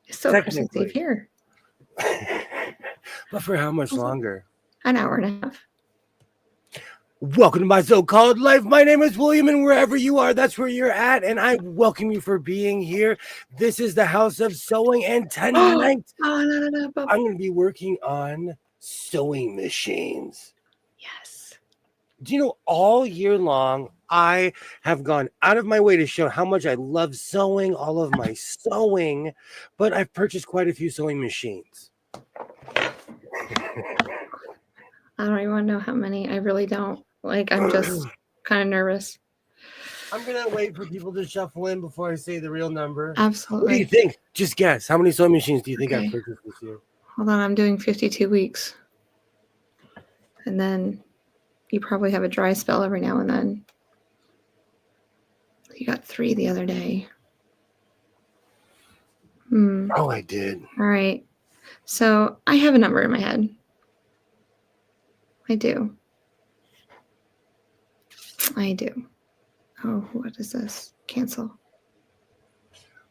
It's still Christmas Eve here. But for how much longer? An hour and a half. Welcome to my so-called life. My name is William, and wherever you are, that's where you're at, and I welcome you for being here. This is the House of Sewing, and tonight I'm going to be working on sewing machines. Yes. Do you know, all year long, I have gone out of my way to show how much I love sewing, all of my sewing, but I've purchased quite a few sewing machines. I don't even want to know how many. I really don't. Like, I'm just kind of nervous. I'm going to wait for people to shuffle in before I say the real number. Absolutely. What do you think? Just guess. How many sewing machines do you think I've purchased this year? Hold on. I'm doing 52 weeks. And then you probably have a dry spell every now and then. You got 3 the other day. Oh, I did. All right. So I have a number in my head. I do. Oh, what is this? Cancel.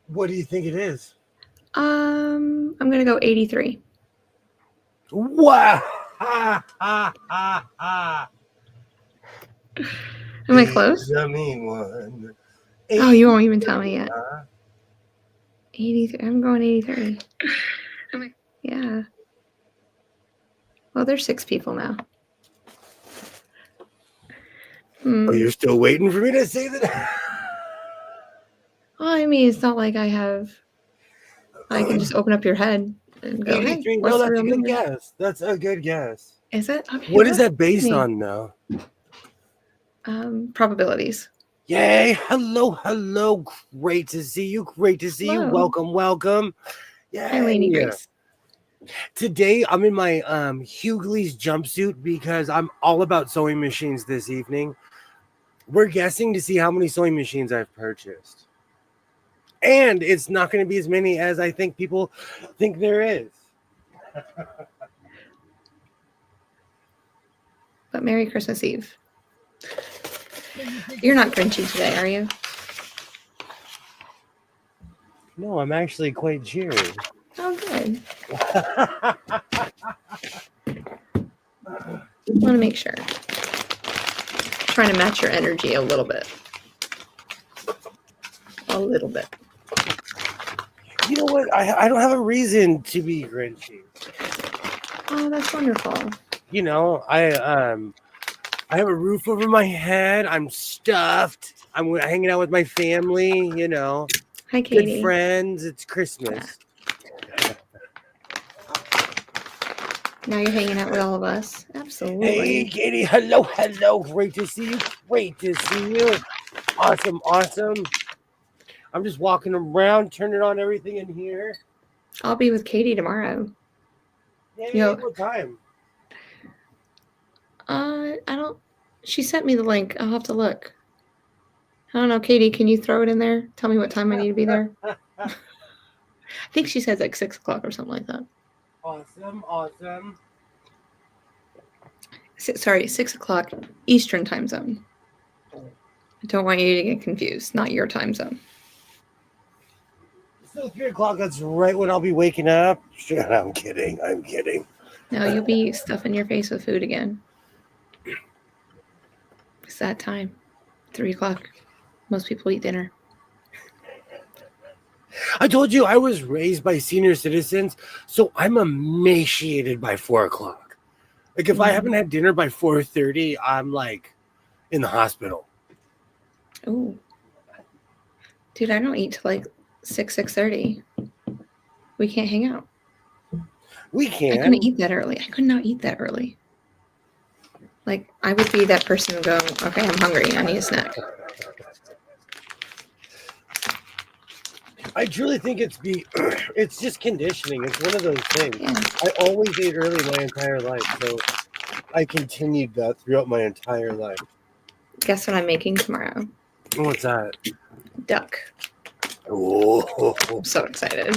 What do you think it is? I'm gonna go 83. Wow! Am I close? One. Oh, you won't even tell me yet. 83. I'm going 83. Yeah. Well, there's 6 people now. Oh, you're still waiting for me to say that? Well, I mean, it's not like I can just open up your head and go, 83. Hey, No, that's a good guess. That's a good guess. Is it? Okay, what is that based on, though? Probabilities. Yay. Hello. Great to see you. You. Welcome. Yay. Hi, Lainey Grace. Today, I'm in my Hughley's jumpsuit because I'm all about sewing machines this evening. We're guessing to see how many sewing machines I've purchased. And it's not going to be as many as I think people think there is. But Merry Christmas Eve. You're not Grinchy today, are you? No, I'm actually quite cheery. Oh, good. Want to make sure. Trying to match your energy a little bit. You know what? I don't have a reason to be grinchy. Oh, that's wonderful. You know, I have a roof over my head. I'm stuffed. I'm hanging out with my family, you know. Hi, Katie. Good friends. It's Christmas. Now you're hanging out with all of us. Absolutely. Hey, Katie. Hello. Great to see you. Awesome. I'm just walking around, turning on everything in here. I'll be with Katie tomorrow. Yeah, what time? I don't. She sent me the link. I'll have to look. I don't know, Katie. Can you throw it in there? Tell me what time I need to be there. I think she says like 6 o'clock or something like that. Awesome. Sorry, 6 o'clock Eastern time zone. I don't want you to get confused. Not your time zone. So 3 o'clock, that's right when I'll be waking up. I'm kidding. No, you'll be stuffing your face with food again. It's that time. 3 o'clock. Most people eat dinner. I told you I was raised by senior citizens, so I'm emaciated by 4 o'clock. Like if I haven't had dinner by 4:30, I'm like in the hospital. Oh, dude, I don't eat till like 6:30. We can't hang out. We can. I couldn't eat that early. I could not eat that early. Like I would be that person who go, okay, I'm hungry. I need a snack. I truly think it's just conditioning. It's one of those things. Yeah. I always ate early my entire life, so I continued that throughout my entire life. Guess what I'm making tomorrow? What's that? Duck. Oh, I'm so excited.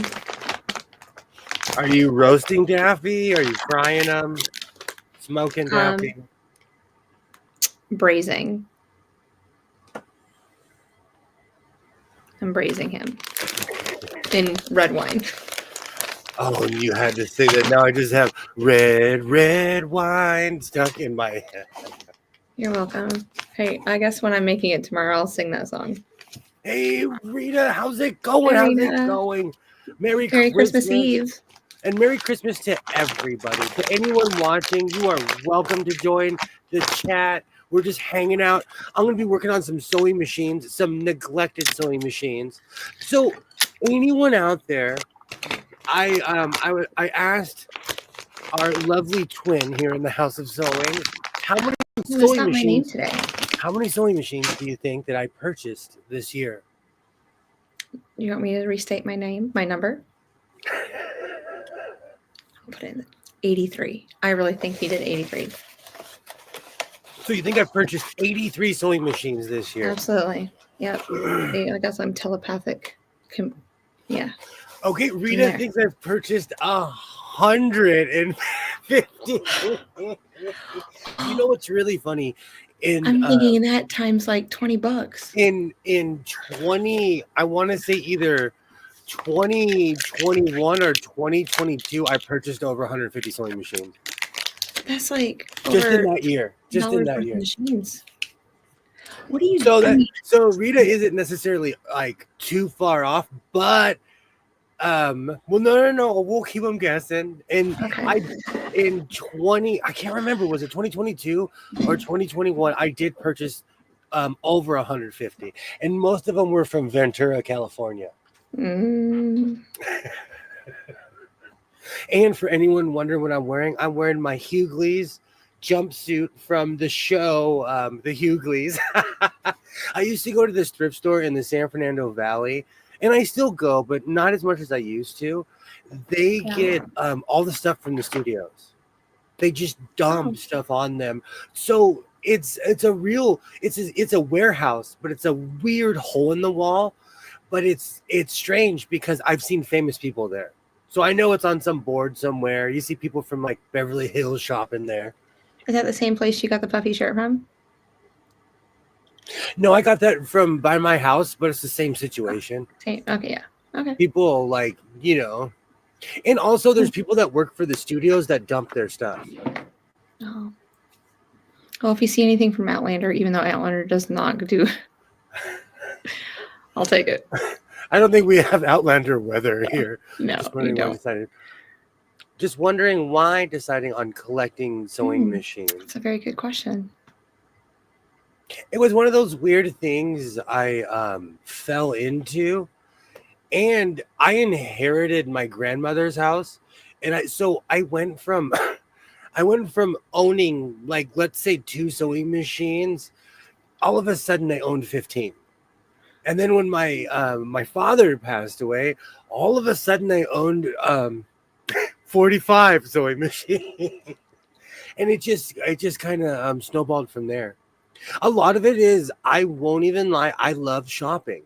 Are you roasting Daffy? Are you frying them? Smoking Daffy? Braising. I'm braising him in red wine. Oh, and you had to say that. Now I just have red wine stuck in my head. You're welcome. Hey, I guess when I'm making it tomorrow, I'll sing that song. Hey, Rita, how's it going? Hey, How's Rita. it going? Merry Christmas Eve. And Merry Christmas to everybody. To anyone watching, you are welcome to join the chat. We're just hanging out. I'm going to be working on some sewing machines, some neglected sewing machines. So anyone out there, I asked our lovely twin here in the House of Sewing, how many sewing machines today? How many sewing machines do you think that I purchased this year? You want me to restate my number? I'll put in 83. I really think he did 83. So you think I've purchased 83 sewing machines this year? Absolutely. Yep. I guess I'm telepathic. Yeah. Okay, Rita thinks I've purchased 150. You know what's really funny? I'm thinking that times like $20. In 20, I want to say either 2021 or 2022, I purchased over 150 sewing machines. That's like just in that year. Just in that year. Machines. What do you so Rita isn't necessarily like too far off, but well, no, we'll keep them guessing. And I can't remember, was it 2022 or 2021? I did purchase over 150, and most of them were from Ventura, California. And for anyone wondering what I'm wearing my Hughley's jumpsuit from the show, the Hughley's. I used to go to this thrift store in the San Fernando Valley, and I still go, but not as much as I used to. They get all the stuff from the studios. They just dump stuff on them. So it's a warehouse, but it's a weird hole in the wall. But it's strange because I've seen famous people there. So I know it's on some board somewhere. You see people from like Beverly Hills shopping there. Is that the same place you got the puffy shirt from? No, I got that from by my house, but it's the same situation. Okay, yeah. Okay. People like, and also there's people that work for the studios that dump their stuff. Oh. Well, if you see anything from Outlander, even though Outlander does not do, I'll take it. I don't think we have Outlander weather here. No, we don't. Just wondering why deciding on collecting sewing machines. That's a very good question. It was one of those weird things I fell into, and I inherited my grandmother's house, and I went from owning, like, let's say 2 sewing machines. All of a sudden I owned 15. And then when my father passed away, all of a sudden I owned 45 sewing machines. And it just kind of snowballed from there. A lot of it is, I won't even lie, I love shopping.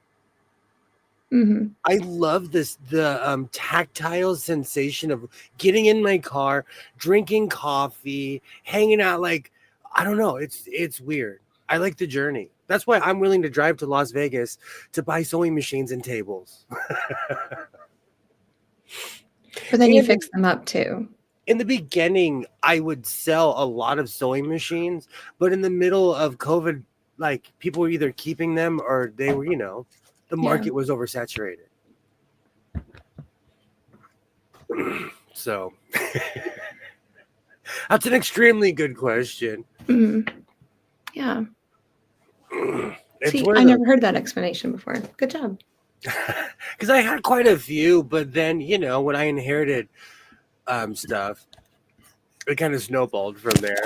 I love the tactile sensation of getting in my car, drinking coffee, hanging out. Like, I don't know, it's weird. I like the journey. That's why I'm willing to drive to Las Vegas to buy sewing machines and tables. But then you fix them up too. In the beginning, I would sell a lot of sewing machines, but in the middle of COVID, like, people were either keeping them or they were, the market was oversaturated. So that's an extremely good question. Yeah. See, I never heard that explanation before. Good job. Because I had quite a few, but then, when I inherited stuff, it kind of snowballed from there.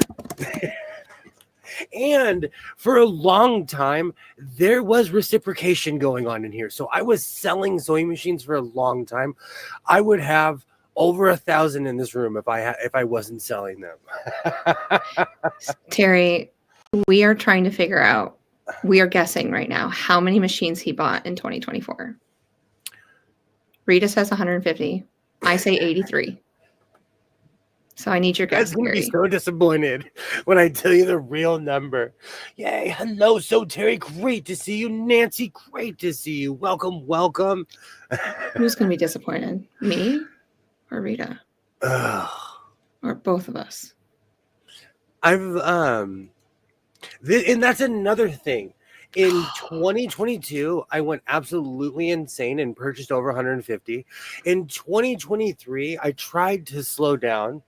And for a long time, there was reciprocation going on in here. So I was selling sewing machines for a long time. I would have over 1,000 in this room if I wasn't selling them. Terry, we are trying to figure out, we are guessing right now how many machines he bought in 2024. Rita says 150. I say 83. So I need your guess. That's going to be so disappointed when I tell you the real number. Yay. Hello, So Terry. Great to see you. Nancy, great to see you. Welcome. Who's going to be disappointed? Me? or Rita? Ugh. Or both of us? And that's another thing. In 2022, I went absolutely insane and purchased over 150. In 2023, I tried to slow down,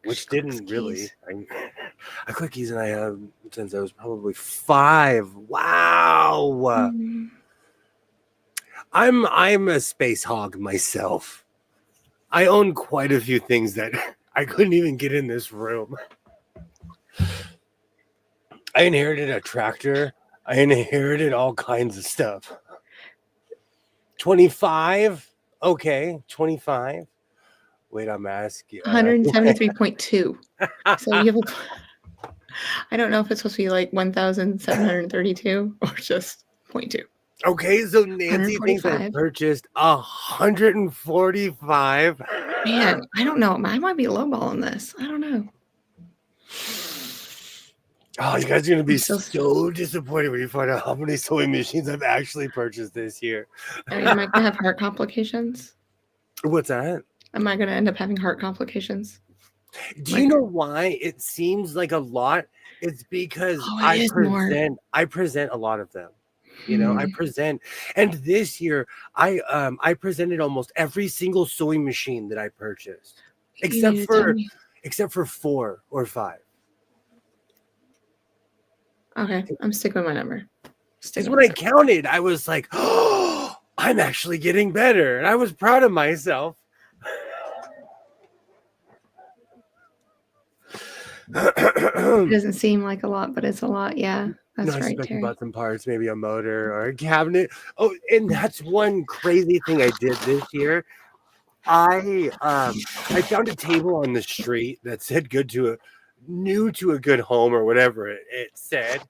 which didn't really. I quickies and I have since I was probably 5. Wow. Mm. I'm a space hog myself. I own quite a few things that I couldn't even get in this room. I inherited a tractor. I inherited all kinds of stuff. 25? Okay, 25. Wait, I'm asking. 173.2. So you have I don't know if it's supposed to be like 1,732 or just 0.2. Okay, so Nancy thinks I purchased 145. Man, I don't know. I might be lowballing this. I don't know. Oh, you guys are going to be so disappointed when you find out how many sewing machines I've actually purchased this year. I mean, am I going to have heart complications? What's that? Am I going to end up having heart complications? Do you know why it seems like a lot? It's because I present a lot of them. You know, I present, and this year I presented almost every single sewing machine that I purchased, except for 4 or 5. Okay, I'm sticking with my number. Because when I counted, I was like, "Oh, I'm actually getting better," and I was proud of myself. It doesn't seem like a lot, but it's a lot. Yeah, that's right. I bought some parts, maybe a motor or a cabinet. Oh, and that's one crazy thing I did this year. I found a table on the street that said new to a good home or whatever it said.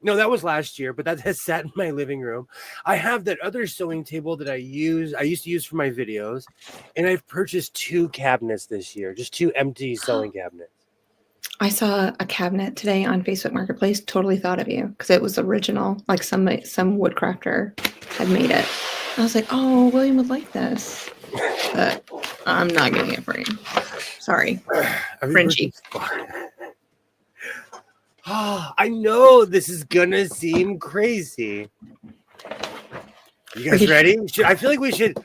No, that was last year, but that has sat in my living room. I have that other sewing table that I used to use for my videos, and I've purchased 2 cabinets this year, just 2 empty sewing cabinets. I saw a cabinet today on Facebook Marketplace. Totally thought of you because it was original, like some woodcrafter had made it. I was like, oh, William would like this, but I'm not getting it for you. Sorry, Frenchie. Oh, I know this is gonna seem crazy. You guys ready? I feel like we should.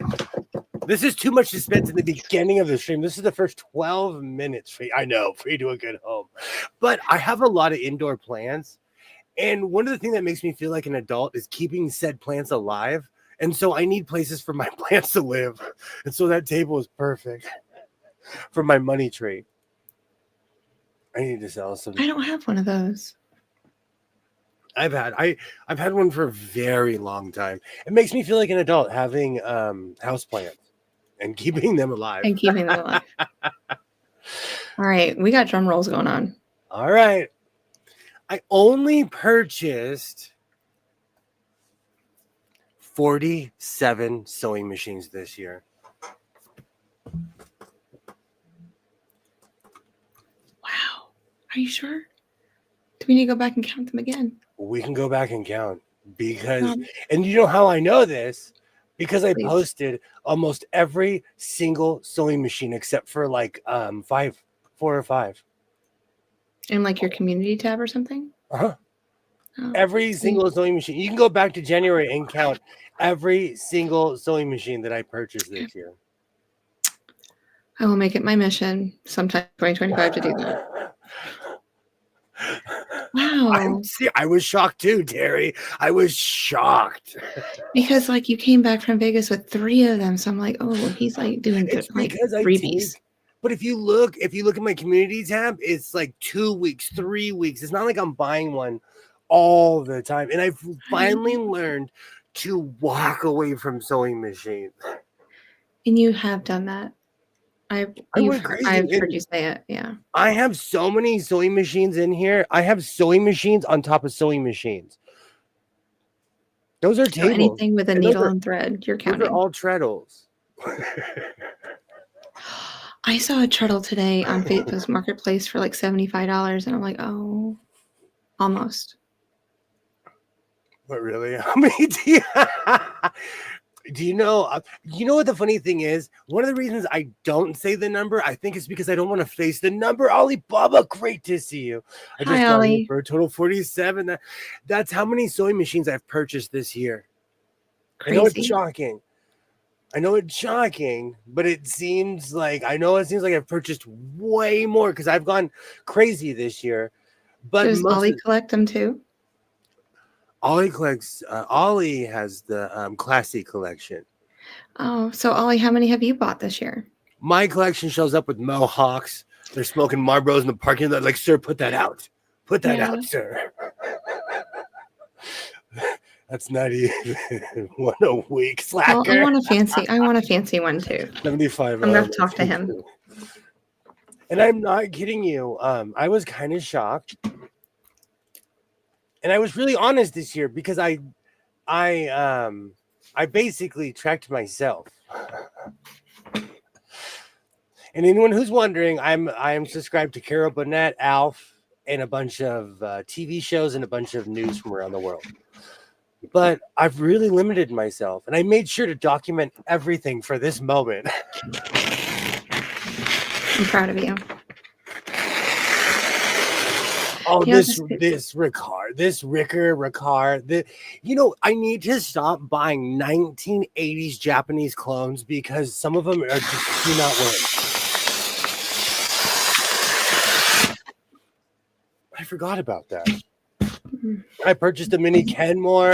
This is too much suspense in the beginning of the stream. This is the first 12 minutes for you. I know, for you to a good home. But I have a lot of indoor plants. And one of the things that makes me feel like an adult is keeping said plants alive. And so I need places for my plants to live. And so that table is perfect for my money tree. I need to sell some. I don't have one of those. I've had one for a very long time. It makes me feel like an adult having houseplants and keeping them alive. All right, we got drum rolls going on. All right. I only purchased 47 sewing machines this year. Wow. Are you sure? Do we need to go back and count them again? We can go back and count because, and you know how I know this? Because I posted almost every single sewing machine except for like 4 or 5. In like your community tab or something? Uh-huh. Every single sewing machine. You can go back to January and count every single sewing machine that I purchased this year. I will make it my mission sometime 2025 to do that. Wow. I was shocked too, Terry. I was shocked. Because like you came back from Vegas with 3 of them. So I'm like, oh, he's like doing like 3-piece. But if you look at my community tab, it's like 2 weeks, 3 weeks. It's not like I'm buying one all the time. And I've finally learned to walk away from sewing machines. And you have done that. I've heard you say it. Yeah. I have so many sewing machines in here. I have sewing machines on top of sewing machines. Those are tables. Anything with a needle and thread, you're counting. Those are all treadles. I saw a treadle today on Facebook Marketplace for like $75, and I'm like, oh, almost. But really, how many do Do you know? You know what the funny thing is? One of the reasons I don't say the number, I think, is because I don't want to face the number. Alibaba, great to see you. I just Hi, got here Ollie. for a total 47. That's how many sewing machines I've purchased this year. I know it's Crazy. shocking. But it seems like I've purchased way more because I've gone crazy this year. But Does Ollie collect them too? Ollie collects. Ollie has the classy collection. Oh, so Ollie, how many have you bought this year? My collection shows up with mohawks. They're smoking Marlboros in the parking lot. Like, sir, put that out. Put that Yeah. out, sir. That's not even 1 a week, slacker. Well, I want a fancy one too. 75. I'm gonna have to talk to him. And I'm not kidding you. I was kind of shocked. And I was really honest this year because I basically tracked myself. And anyone who's wondering, I am subscribed to Carol Burnett, Alf, and a bunch of TV shows and a bunch of news from around the world. But I've really limited myself, and I made sure to document everything for this moment. I'm proud of you. Oh, Yeah, this Ricard. I need to stop buying 1980s Japanese clones because some of them are just do not work. I forgot about that. I purchased a mini Kenmore.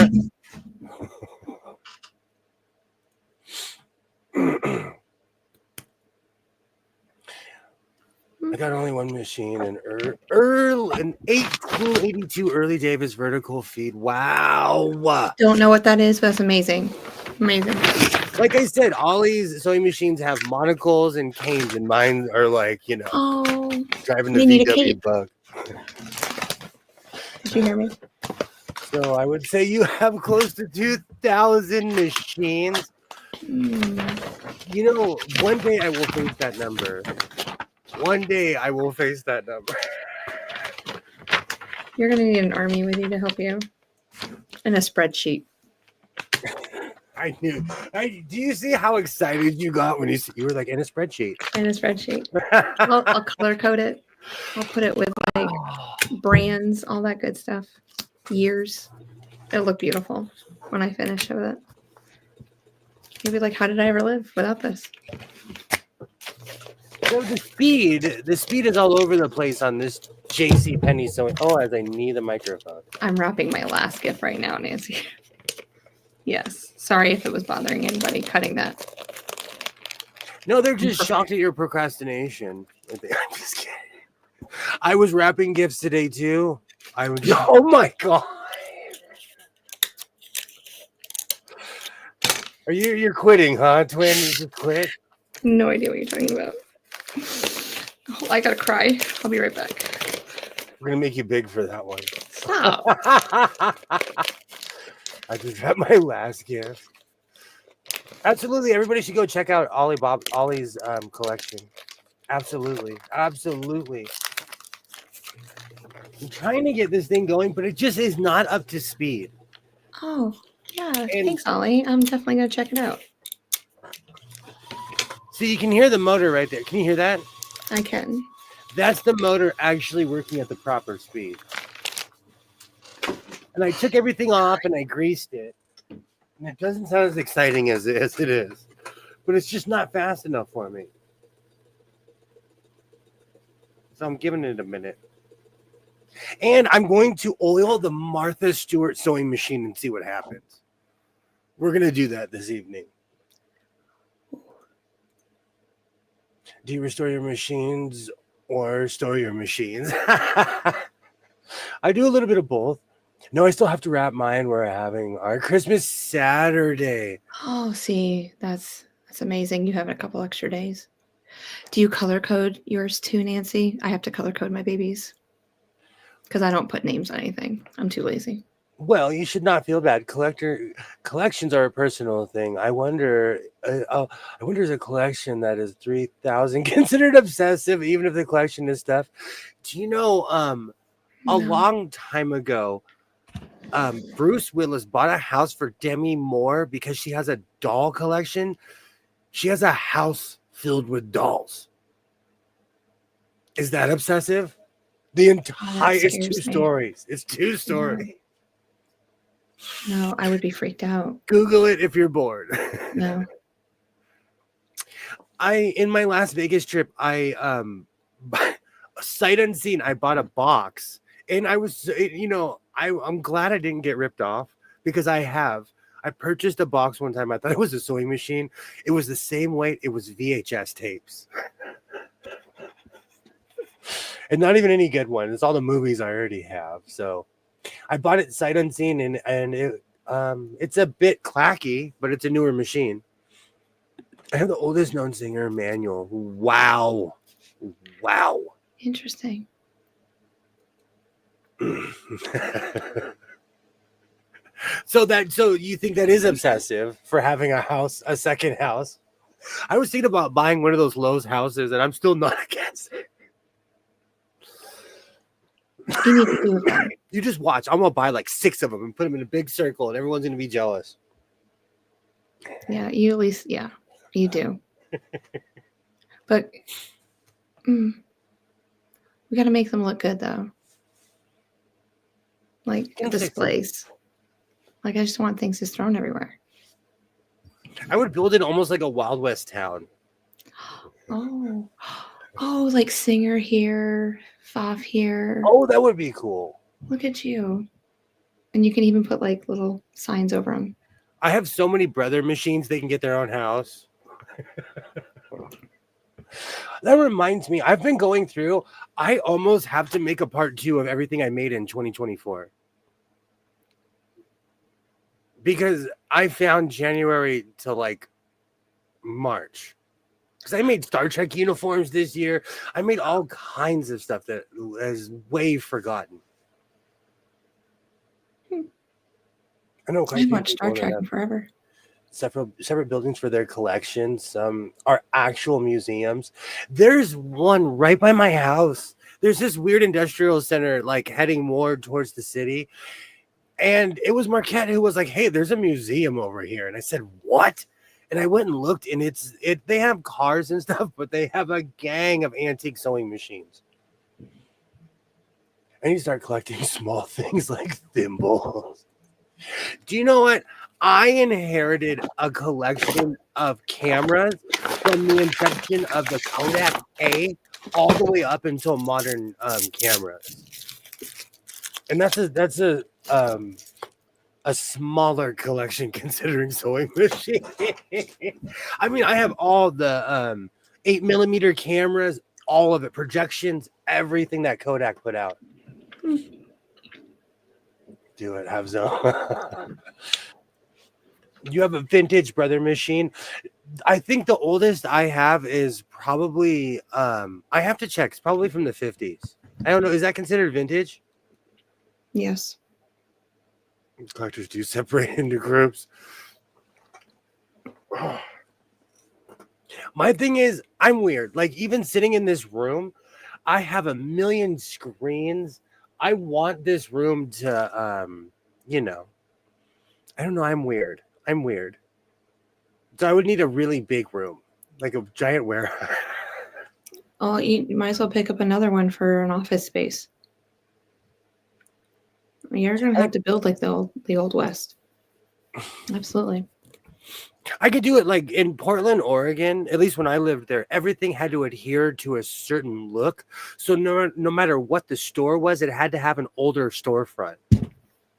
I got only one machine, an 1882 early Davis vertical feed. Wow. Don't know what that is, but that's amazing. Amazing. Like I said, Ollie's sewing machines have monocles and canes, and mine are like, Oh, driving the they need a VW cape. bug. Did you hear me? So I would say you have close to 2,000 machines. One day I will face that number. You're gonna need an army with you to help you, and a spreadsheet. I knew. Do you see how excited you got when you were like in a spreadsheet? And a spreadsheet. I'll color code it. I'll put it with like brands, all that good stuff. Years. It'll look beautiful when I finish with it. You'll be like, how did I ever live without this? So the speed is all over the place on this JC Penney sewing. Oh, as I need the microphone. I'm wrapping my last gift right now, Nancy. Yes. Sorry if it was bothering anybody cutting that. No, they're just shocked at your procrastination. I'm just kidding. I was wrapping gifts today too. Oh my god. You're quitting, huh, twin? You just quit? No idea what you're talking about. Oh, I gotta cry. I'll be right back. We're gonna make you big for that one. Stop. I just got my last gift. Absolutely, everybody should go check out Ollie's collection. Absolutely. I'm trying to get this thing going, but it just is not up to speed. Oh, yeah. Thanks, Ollie. I'm definitely gonna check it out. So you can hear the motor right there. Can you hear that? I can. That's the motor actually working at the proper speed. And I took everything off and I greased it. And it doesn't sound as exciting as it is. But it's just not fast enough for me. So I'm giving it a minute. And I'm going to oil the Martha Stewart sewing machine and see what happens. We're going to do that this evening. Do you restore your machines or store your machines? I do a little bit of both. No, I still have to wrap mine. We're having our Christmas Saturday. Oh, see, that's amazing. You have a couple extra days. Do you color code yours too, Nancy? I have to color code my babies because I don't put names on anything. I'm too lazy. Well, you should not feel bad. Collections are a personal thing. I wonder is a collection that is 3,000 considered obsessive, even if the collection is stuff. Do you know, a long time ago, Bruce Willis bought a house for Demi Moore because she has a doll collection. She has a house filled with dolls. Is that obsessive? The entire it's two scares me. stories. It's two stories. No, I would be freaked out. Google it if you're bored. No. In my Las Vegas trip, sight unseen, I bought a box, and I was, I'm glad I didn't get ripped off because I purchased a box one time. I thought it was a sewing machine. It was the same weight. It was VHS tapes. And not even any good one. It's all the movies I already have. So I bought it sight unseen, and it it's a bit clacky, but it's a newer machine. I have the oldest known singer, Manuel. Wow. Interesting. So you think that is obsessive for having a second house? I was thinking about buying one of those Lowe's houses, and I'm still not against it. You need to do that. You just watch. I'm gonna buy like 6 of them and put them in a big circle, and everyone's gonna be jealous. Yeah, you at least, you do. But we got to make them look good, though. Like displays. Like I just want things just thrown everywhere. I would build it almost like a Wild West town. Oh, like singer here, Faf here. Oh, that would be cool. Look at you. And you can even put like little signs over them. I have so many brother machines, they can get their own house. That reminds me, I've been going through, I almost have to make a part 2 of everything I made in 2024. Because I found January to like March. Because I made Star Trek uniforms this year. I made all kinds of stuff that is way forgotten. I know. I've watched Star Trek in forever. Separate buildings for their collections. Some are actual museums. There's one right by my house. There's this weird industrial center, like heading more towards the city. And it was Marquette who was like, "Hey, there's a museum over here." And I said, "What?" And I went and looked, and they have cars and stuff, but they have a gang of antique sewing machines. I need to start collecting small things like thimbles. Do you know what? I inherited a collection of cameras from the inception of the Kodak A all the way up until modern cameras. And that's a smaller collection considering sewing machine. I mean, I have all the 8mm cameras, all of it, projections, everything that Kodak put out. Do it, have some. You have a vintage brother machine. I think the oldest I have is probably I have to check. It's probably from the 50s. I don't know. Is that considered vintage? Yes. Collectors do separate into groups. My thing is, I'm weird. Like, even sitting in this room, I have a million screens. I want this room to, I don't know. I'm weird. So I would need a really big room, like a giant warehouse. Oh, you might as well pick up another one for an office space. You're going to have to build like the old West. Absolutely. I could do it like in Portland, Oregon. At least when I lived there, everything had to adhere to a certain look. So no matter what the store was, it had to have an older storefront.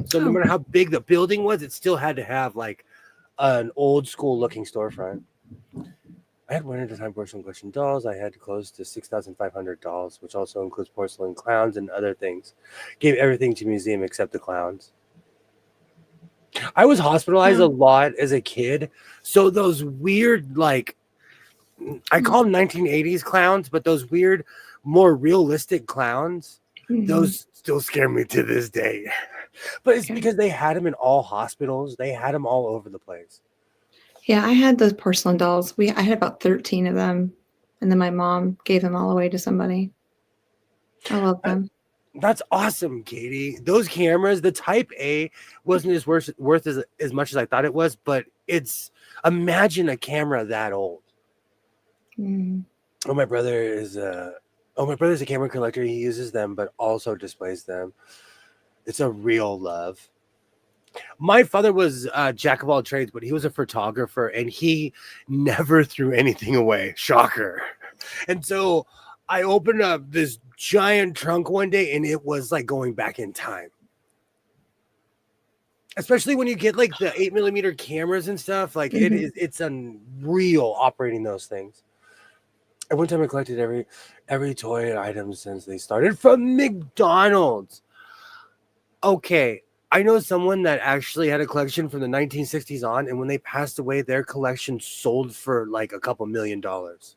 So no matter how big the building was, it still had to have like an old school looking storefront. I had winter time porcelain collection dolls. I had close to 6,500 dolls, which also includes porcelain clowns and other things. Gave everything to museum except the clowns. I was hospitalized a lot as a kid. So those weird, like, I call them 1980s clowns, but those weird, more realistic clowns, those still scare me to this day. But it's because they had them in all hospitals. They had them all over the place. Yeah, I had those porcelain dolls. I had about 13 of them, and then my mom gave them all away to somebody. I love them. That's awesome, Katie. Those cameras, the Type A wasn't as worth as much as I thought it was, but it's imagine a camera that old. Mm. My brother's a camera collector. He uses them, but also displays them. It's a real love. My father was a jack of all trades, but he was a photographer and he never threw anything away. Shocker. And so I opened up this giant trunk one day and it was like going back in time. Especially when you get like the 8mm cameras and stuff, like it's unreal operating those things. And one time I collected every toy and item since they started from McDonald's. Okay, I know someone that actually had a collection from the 1960s on, and when they passed away, their collection sold for like a couple $1 million because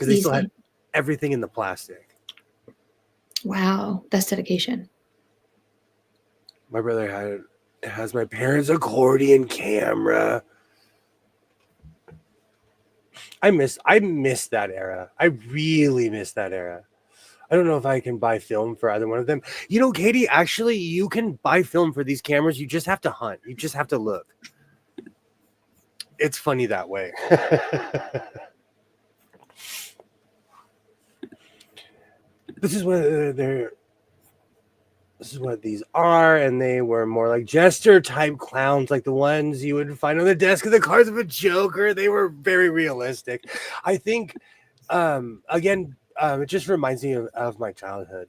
they still had everything in the plastic. Wow, that's dedication. My brother has my parents' accordion camera. I miss that era. I really miss that era. I don't know if I can buy film for either one of them. You know, Katie, actually, you can buy film for these cameras. You just have to hunt. You just have to look. It's funny that way. This is what these are, and they were more like jester type clowns, like the ones you would find on the desk of the Cards of a Joker. They were very realistic. I think, again, it just reminds me of my childhood.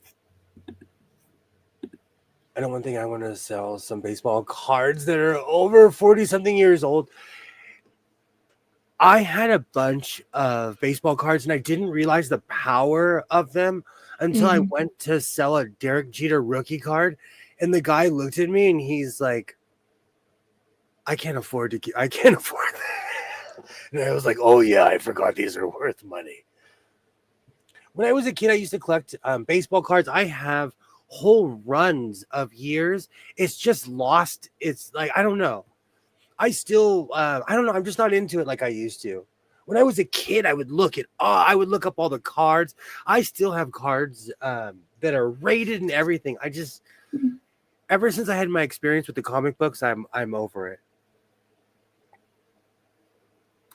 I know one thing, I want to sell some baseball cards that are over 40-something years old. I had a bunch of baseball cards, and I didn't realize the power of them until I went to sell a Derek Jeter rookie card, and the guy looked at me and he's like, I can't afford that. And I was like, oh yeah, I forgot these are worth money. When I was a kid, I used to collect baseball cards. I have whole runs of years. It's just lost. It's like, I don't know. I still, I don't know. I'm just not into it like I used to. When I was a kid, I would look up all the cards. I still have cards that are rated and everything. Ever since I had my experience with the comic books, I'm over it.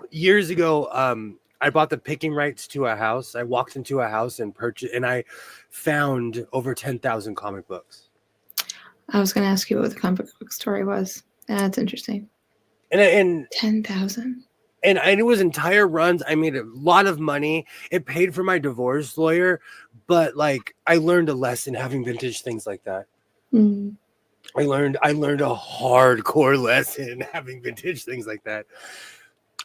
Years ago, I bought the picking rights to a house. I walked into a house and purchased, and I found over 10,000 comic books. I was going to ask you what the comic book story was. That's interesting. And 10,000. And it was entire runs. I made a lot of money. It paid for my divorce lawyer, but like I learned a lesson having vintage things like that. Mm. I learned a hardcore lesson having vintage things like that.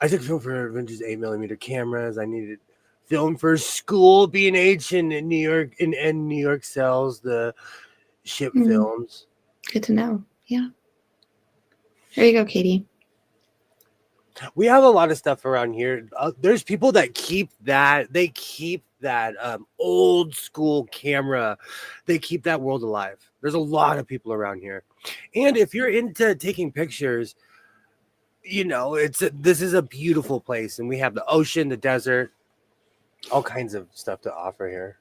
I took film for vintage 8mm cameras. I needed film for school. B&H in New York, and New York sells the ship films. Good to know. Yeah. There you go, Katie. We have a lot of stuff around here. There's people that keep that. They keep that old school camera. They keep that world alive. There's a lot of people around here. And if you're into taking pictures, you know, this is a beautiful place. And we have the ocean, the desert, all kinds of stuff to offer here.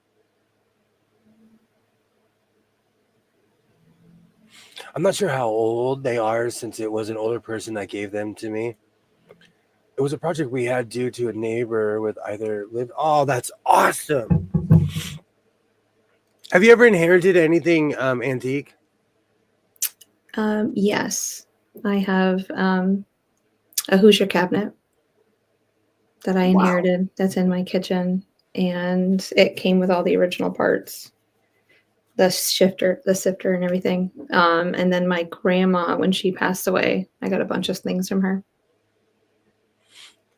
I'm not sure how old they are since it was an older person that gave them to me. It was a project we had due to a neighbor with either lived. Oh, that's awesome. Have you ever inherited anything antique? Yes. I have a Hoosier cabinet that I inherited. That's in my kitchen. And it came with all the original parts. The sifter and everything. And then my grandma, when she passed away, I got a bunch of things from her.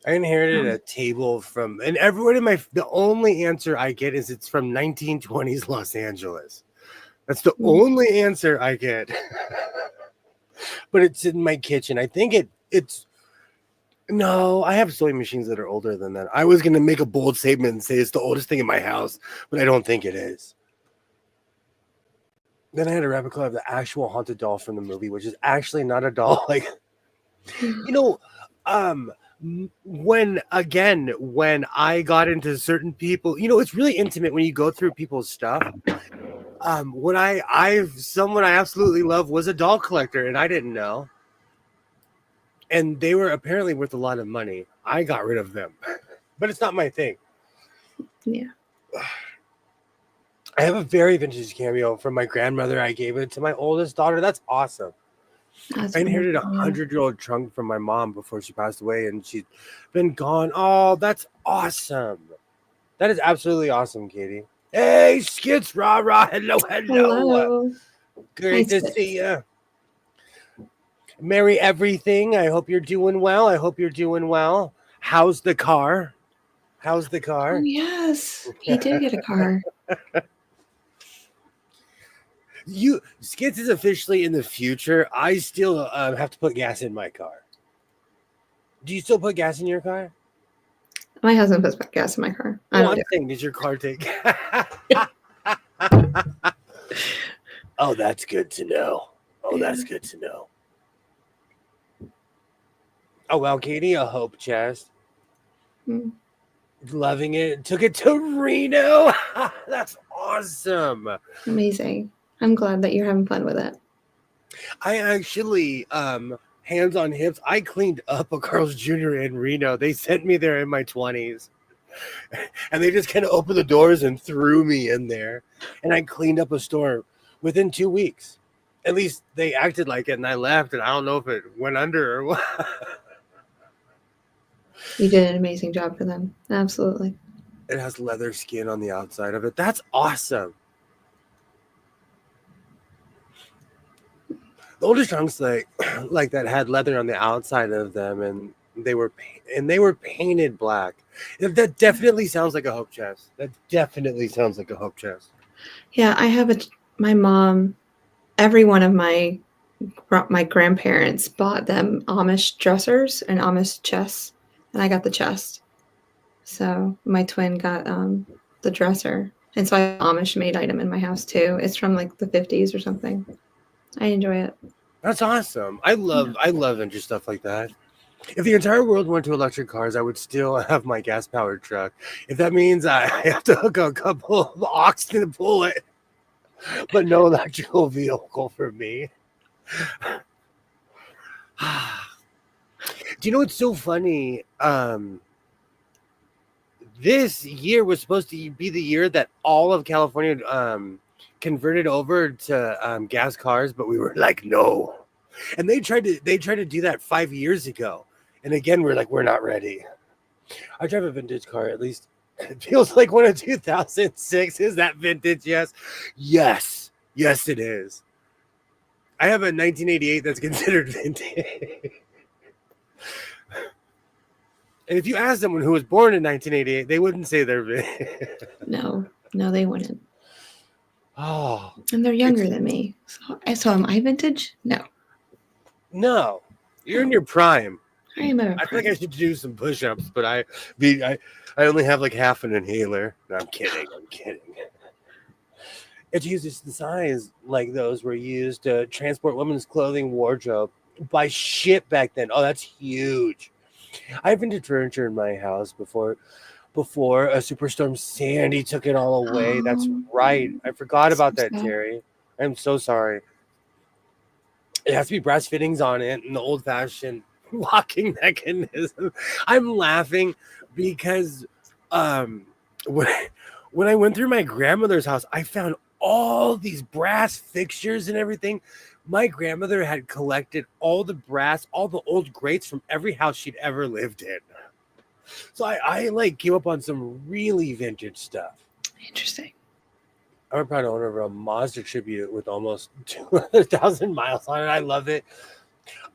I inherited a table from, and everyone the only answer I get is it's from 1920s Los Angeles. That's the only answer I get. But it's in my kitchen. I think no, I have sewing machines that are older than that. I was going to make a bold statement and say it's the oldest thing in my house, but I don't think it is. Then I had a replica of the actual haunted doll from the movie, which is actually not a doll. Like, you know, when I got into certain people, you know, it's really intimate when you go through people's stuff. What someone I absolutely love was a doll collector, and I didn't know. And they were apparently worth a lot of money. I got rid of them, but it's not my thing. Yeah. I have a very vintage cameo from my grandmother. I gave it to my oldest daughter. That's awesome. That's I inherited a wonderful. 100-year-old trunk from my mom before she passed away, and she's been gone. Oh, that's awesome. That is absolutely awesome, Katie. Hey, Skits, rah, rah, hello, hello. Hello. Great to Skits. see you. Merry everything. I hope you're doing well. How's the car? Oh, yes. He did get a car. Skits is officially in the future. I still have to put gas in my car. Do you still put gas in your car? My husband puts gas in my car. I don't I'm do saying, does your car take? Oh, that's good to know. That's good to know. Oh, well, Katie, a hope chest. it. Loving it. Took it to Reno. That's awesome. Amazing. I'm glad that you're having fun with it. I actually, hands on hips, I cleaned up a Carl's Jr. in Reno. They sent me there in my 20s. And they just kind of opened the doors and threw me in there. And I cleaned up a store within 2 weeks. At least they acted like it, and I left, and I don't know if it went under or what. You did an amazing job for them. Absolutely. It has leather skin on the outside of it. That's awesome. The older trunks like that had leather on the outside of them, and they were painted black. That definitely sounds like a hope chest. Yeah, I have my mom, every one of my grandparents bought them Amish dressers and Amish chests, and I got the chest. So my twin got the dresser. And so I have an Amish made item in my house too. It's from like the 50s or something. I enjoy it. That's awesome. I love vintage stuff like that. If the entire world went to electric cars, I would still have my gas-powered truck. If that means I have to hook a couple of oxen to pull it, but no electrical vehicle for me. Do you know what's so funny? This year was supposed to be the year that all of California converted over to gas cars, but we were like, no. And they tried to do that 5 years ago. And again, we're like, we're not ready. I drive a vintage car, at least it feels like one of 2006. Is that vintage? Yes. Yes, it is. I have a 1988 that's considered vintage. And if you ask someone who was born in 1988, they wouldn't say they're vintage. No, they wouldn't. Oh. And they're younger than me. So am I vintage? No. You're in your prime. I am I feel like I should do some push-ups, but I only have like half an inhaler. No, I'm kidding. It uses the size like those were used to transport women's clothing wardrobe by ship back then. Oh, that's huge. I've vintage furniture in my house before a Superstorm Sandy took it all away. That's right. I forgot about that, Terry. I'm so sorry. It has to be brass fittings on it and the old-fashioned locking mechanism. I'm laughing because when I went through my grandmother's house, I found all these brass fixtures and everything. My grandmother had collected all the brass, all the old grates from every house she'd ever lived in. So I like came up on some really vintage stuff. Interesting. I'm a proud owner of a Mazda Tribute with almost 200,000 miles on it. I love it.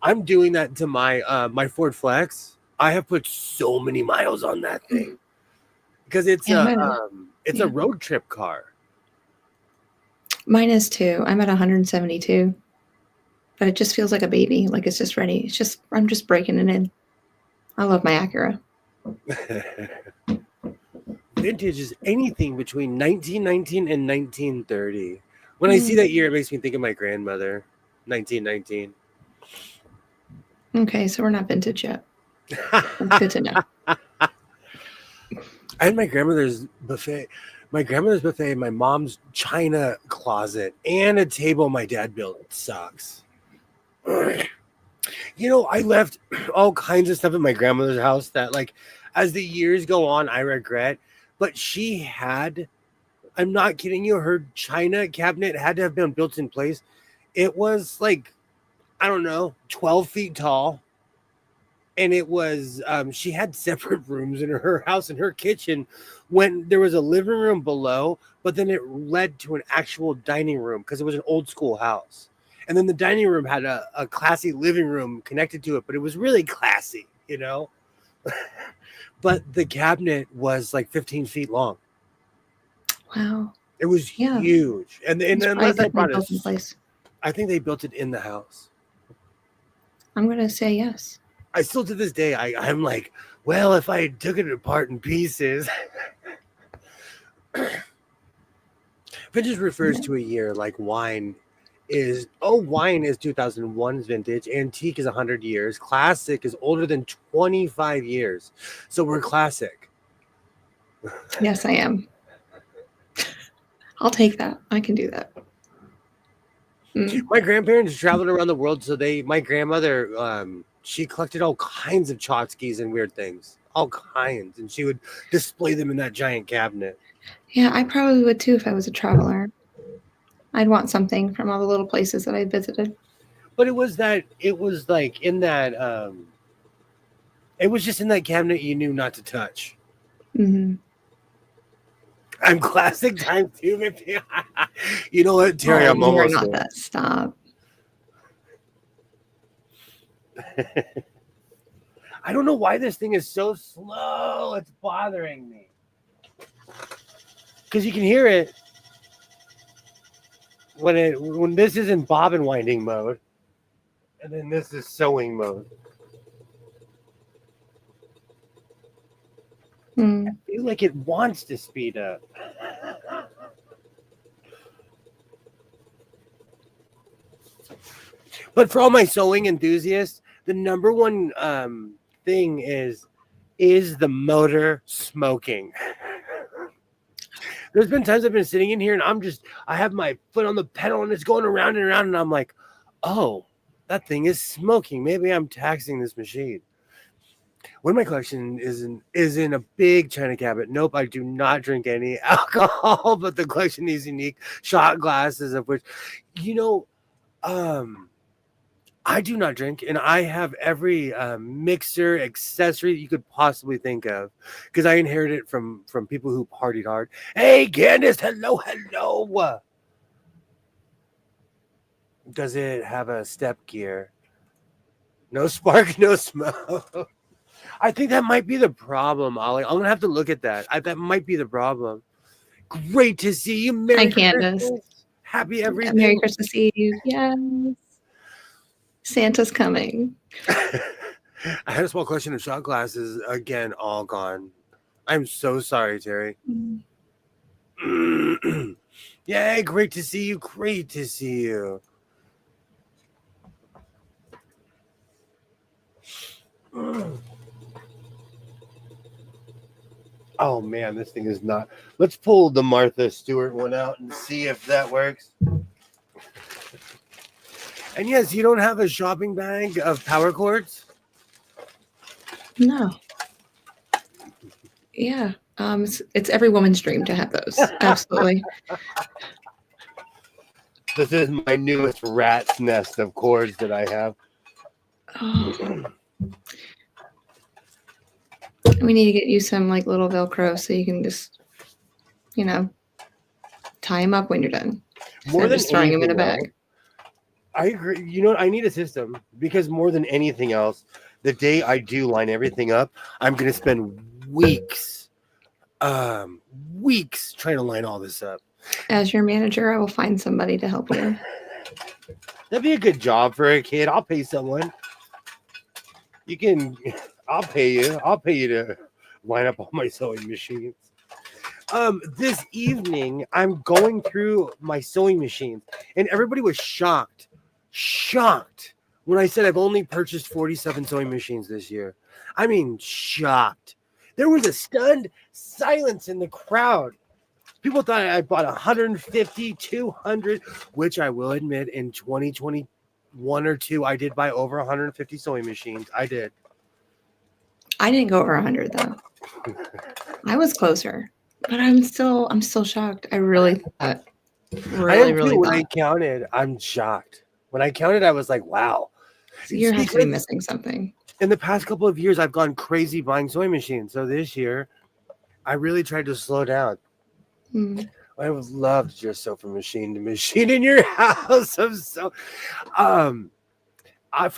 I'm doing that to my my Ford Flex. I have put so many miles on that thing because it's a road trip car. Mine is too. I'm at 172, but it just feels like a baby. Like it's just ready. I'm just breaking it in. I love my Acura. Vintage is anything between 1919 and 1930. When I see that year, it makes me think of my grandmother, 1919. Okay, so we're not vintage yet. That's good to know. I had my grandmother's buffet. my grandmother's buffet, my mom's china closet, and a table my dad built sucks. You know, I left all kinds of stuff at my grandmother's house that, like, as the years go on, I regret. But she had, I'm not kidding you, her china cabinet had to have been built in place. It was like, I don't know, 12 feet tall. And it was, she had separate rooms in her house, and her kitchen, when there was a living room below, but then it led to an actual dining room because it was an old school house. And then the dining room had a classy living room connected to it, but it was really classy, you know? But the cabinet was like 15 feet long. Wow. It was huge. And unless I brought built in place. I think they built it in the house. I'm going to say yes. I still, to this day, I'm like, well, if I took it apart in pieces. Vintage refers to a year, like wine is 2001's vintage. Antique is 100 years. Classic is older than 25 years. So we're classic. Yes, I am. I'll take that. I can do that. My grandparents traveled around the world, so my grandmother, she collected all kinds of tchotchkes and weird things, all kinds, and she would display them in that giant cabinet. Yeah, I probably would too if I was a traveler. I'd want something from all the little places that I visited. But it was like in that, it was just in that cabinet you knew not to touch. Mm-hmm. I'm classic time too. You know what, Terry? I'm almost not that. Stop. I don't know why this thing is so slow. It's bothering me. Because you can hear it when this is in bobbin winding mode, and then this is sewing mode. I feel like it wants to speed up. But for all my sewing enthusiasts, the number one thing is the motor smoking. There's been times I've been sitting in here and I have my foot on the pedal and it's going around and around, and I'm like, oh, that thing is smoking. Maybe I'm taxing this machine. When my collection is in a big china cabinet. Nope, I do not drink any alcohol, but the collection is unique. Shot glasses, of which, I do not drink, and I have every mixer accessory you could possibly think of because I inherited it from people who partied hard. Hey, Candace, hello. Does it have a step gear? No spark, no smoke. I think that might be the problem, Ollie. I'm gonna have to look at that. That might be the problem. Great to see you, Merry Candace. Christmas. Happy everything. Merry Christmas Eve. Yes. Santa's coming. I had a small collection of shot glasses. Again, all gone. I'm so sorry, Terry. Yay, great to see you. Great to see you. Oh man, this thing is not. Let's pull the Martha Stewart one out and see if that works. And yes, you don't have a shopping bag of power cords? No. Yeah. It's every woman's dream to have those. Absolutely. This is my newest rat's nest of cords that I have. Oh. We need to get you some like little Velcro so you can just, tie them up when you're done. More than just throwing them in a bag. I agree. You know what? I need a system because more than anything else, the day I do line everything up, I'm going to spend weeks trying to line all this up. As your manager, I will find somebody to help you. That'd be a good job for a kid. I'll pay someone. I'll pay you. I'll pay you to line up all my sewing machines. This evening, I'm going through my sewing machines, and everybody was shocked when I said I've only purchased 47 sewing machines this year. I mean, shocked. There was a stunned silence in the crowd. People thought I bought 150, 200, which I will admit in 2021 or 2, I did buy over 150 sewing machines. I did. I didn't go over 100 though. I was closer, but I'm still shocked. I really thought, really When I thought. counted, I'm shocked. When I counted, I was like, wow. So you have to be missing something. In the past couple of years, I've gone crazy buying sewing machines. So this year, I really tried to slow down. I would love to just sew from machine to machine in your house. For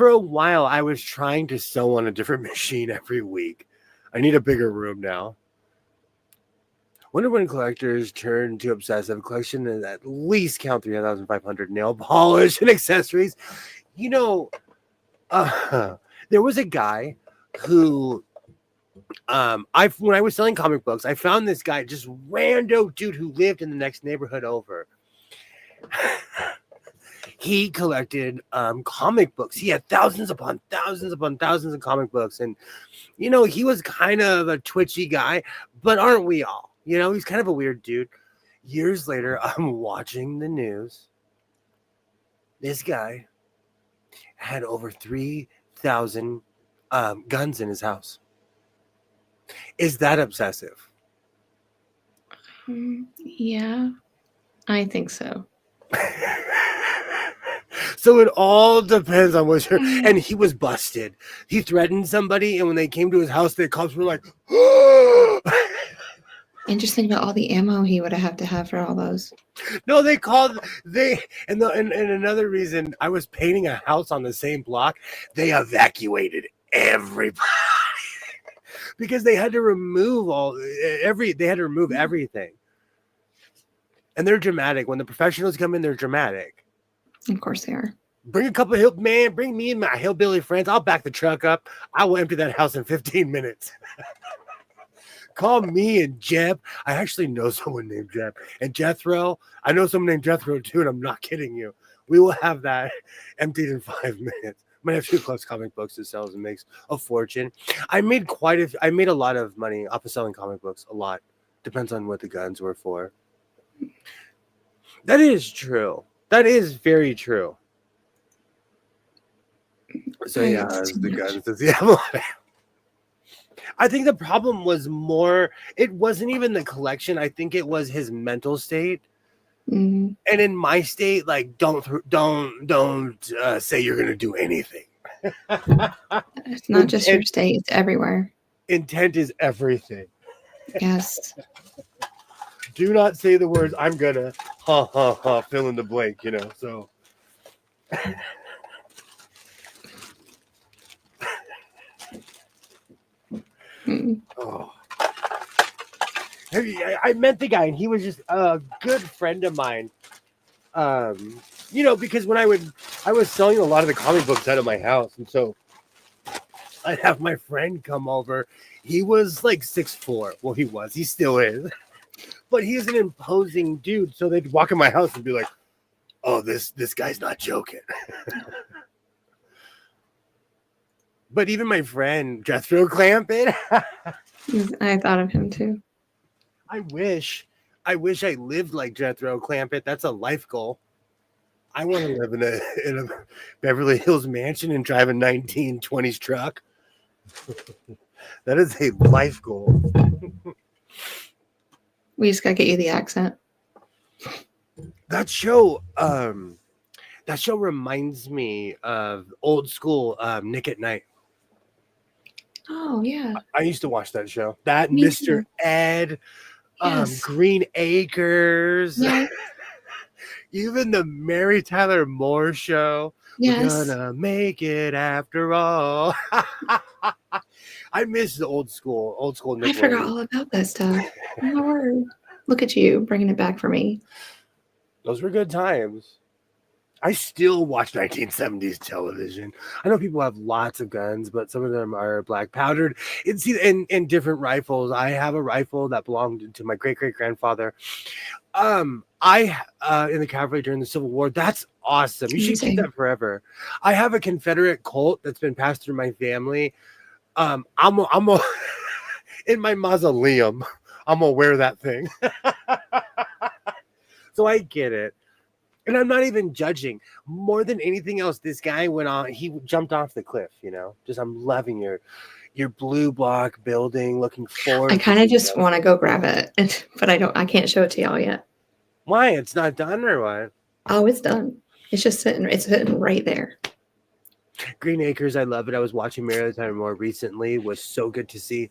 a while, I was trying to sew on a different machine every week. I need a bigger room now. Wonder when collectors turn to obsessive. Collection and at least count 3,500 nail polish and accessories. You know, there was a guy who when I was selling comic books, I found this guy, just rando dude who lived in the next neighborhood over. He collected comic books. He had thousands upon thousands of comic books. And, you know, he was kind of a twitchy guy, but aren't we all? You know, he's kind of a weird dude. Years later, I'm watching the news. This guy had over 3,000 guns in his house. Is that obsessive? Yeah, I think so. So it all depends on what you're. And he was busted. He threatened somebody, and when they came to his house, the cops were like, And just think about all the ammo he would have to have for all those. No, and another reason, I was painting a house on the same block. They evacuated everybody because they had to remove everything. And they're dramatic. When the professionals come in, they're dramatic. Of course they are. Bring me and my hillbilly friends. I'll back the truck up. I will empty that house in 15 minutes. Call me and Jeb. I actually know someone named Jeb. And Jethro. I know someone named Jethro too, and I'm not kidding you. We will have that emptied in 5 minutes. My nephew collects comic books and sells and makes a fortune. I made a lot of money off of selling comic books. A lot. Depends on what the guns were for. That is true. That is very true. So yeah, the guns. Yeah. I think the problem was more, it wasn't even the collection. I think it was his mental state. Mm-hmm. And in my state, like, don't say you're going to do anything. It's not just your state, it's everywhere. Intent is everything. Yes. Do not say the words, I'm going to, fill in the blank, you know, so. Oh. I met the guy, and he was just a good friend of mine. You know, because when I was selling a lot of the comic books out of my house, and so I'd have my friend come over. He was like 6'4". Well, he still is, but he's an imposing dude. So they'd walk in my house and be like, "Oh, this guy's not joking." But even my friend Jethro Clampett, I thought of him too. I wish I lived like Jethro Clampett. That's a life goal. I want to live in a Beverly Hills mansion and drive a 1920s truck. That is a life goal. We just gotta get you the accent. That show reminds me of old school Nick at Night. Oh yeah. I used to watch that show. That Me Mr. too. Ed, Yes. Green Acres. Yeah. Even the Mary Tyler Moore show. Yes. We're gonna make it after all. I miss the old school I forgot all about that stuff. Oh my word. Look at you bringing it back for me. Those were good times. I still watch 1970s television. I know people have lots of guns, but some of them are black powdered. And different rifles. I have a rifle that belonged to my great-great-grandfather. In the cavalry during the Civil War. That's awesome. You should keep that forever. I have a Confederate Colt that's been passed through my family. I'm in my mausoleum. I'm gonna wear that thing. So I get it. And I'm not even judging. More than anything else, this guy he jumped off the cliff, Just I'm loving your blue block building, looking forward. I kind of just want to go grab it, but I can't show it to y'all yet. Why? It's not done or what? Oh, it's done. It's sitting right there. Green Acres, I love it. I was watching Marry the Time more recently. It was so good to see.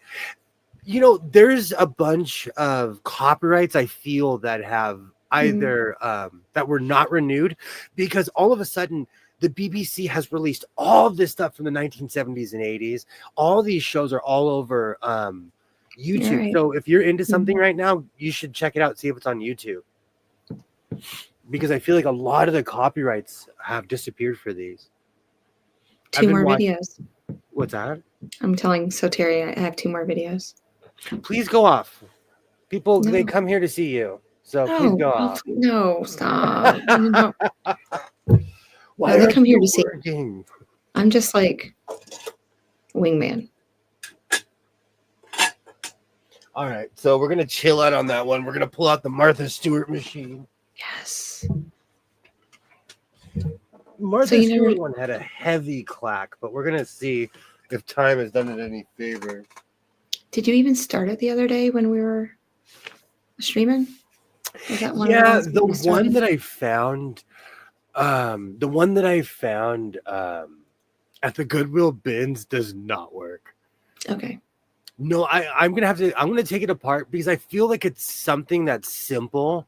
There's a bunch of copyrights I feel that have either that were not renewed because all of a sudden the BBC has released all of this stuff from the 1970s and 80s. All these shows are all over YouTube. Right. So if you're into something right now, you should check it out, see if it's on YouTube. Because I feel like a lot of the copyrights have disappeared for these. 2 more videos. What's that? I'm telling Soteria I have 2 more videos. Please go off. People, they come here to see you. So please go off. No, stop. No. Why they come here to see? I'm just like wingman. All right. So we're going to chill out on that one. We're going to pull out the Martha Stewart machine. Yes. Martha Stewart one had a heavy clack, but we're going to see if time has done it any favor. Did you even start it the other day when we were streaming? Was that one? Yeah, the one that I found at the Goodwill bins does not work. Okay. No, I'm gonna take it apart because I feel like it's something that's simple,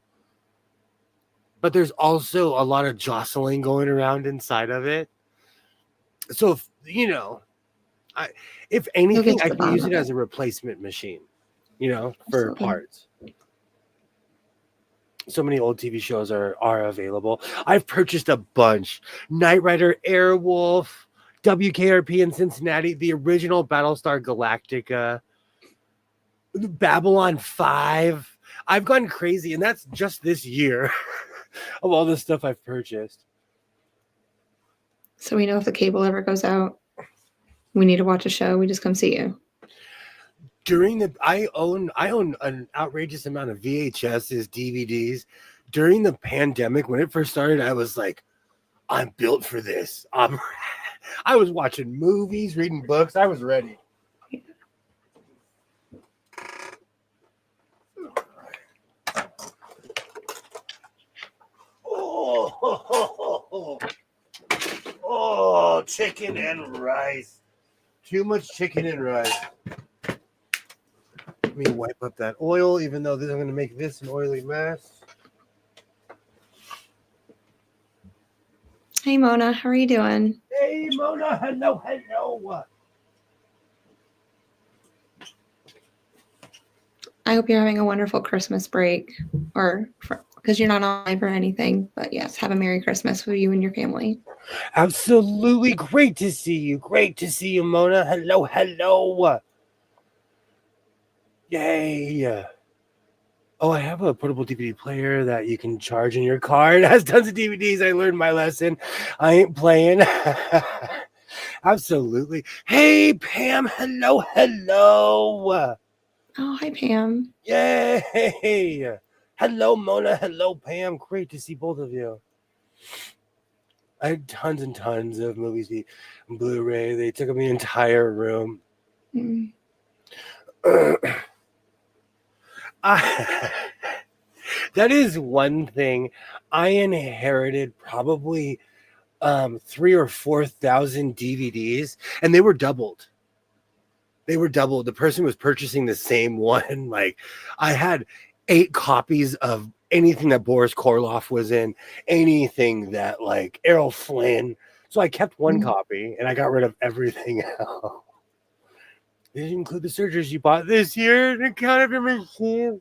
but there's also a lot of jostling going around inside of it. So if anything, I can use it as a replacement machine, for parts. So many old TV shows are available. I've purchased a bunch. Knight Rider, Airwolf, WKRP in Cincinnati, the original Battlestar Galactica, Babylon 5. I've gone crazy, and that's just this year of all the stuff I've purchased. So we know if the cable ever goes out, we need to watch a show, we just come see you. I own an outrageous amount of VHSs, DVDs. During the pandemic, when it first started, I was like, I'm built for this. I was watching movies, reading books. I was ready. Oh, chicken and rice. Too much chicken and rice. Let me wipe up that oil, even though I'm going to make this an oily mess. Hey, Mona. How are you doing? Hey, Mona. Hello, hello. I hope you're having a wonderful Christmas break, because you're not on live or anything. But yes, have a Merry Christmas with you and your family. Absolutely. Great to see you. Great to see you, Mona. Hello, hello. Yay. Oh, I have a portable DVD player that you can charge in your car. It has tons of DVDs. I learned my lesson. I ain't playing. Absolutely. Hey, Pam. Hello, hello. Oh, hi, Pam. Yay. Hello, Mona. Hello, Pam. Great to see both of you. I had tons and tons of movies on Blu-ray. They took up the entire room. Mm. That is one thing. I inherited probably 3,000 or 4,000 DVDs, and they were doubled. The person was purchasing the same one. Like, I had 8 copies of anything that Boris Karloff was in, anything that like Errol Flynn. So I kept one copy, and I got rid of everything else. Did it include the surgeries you bought this year? The count of your machine.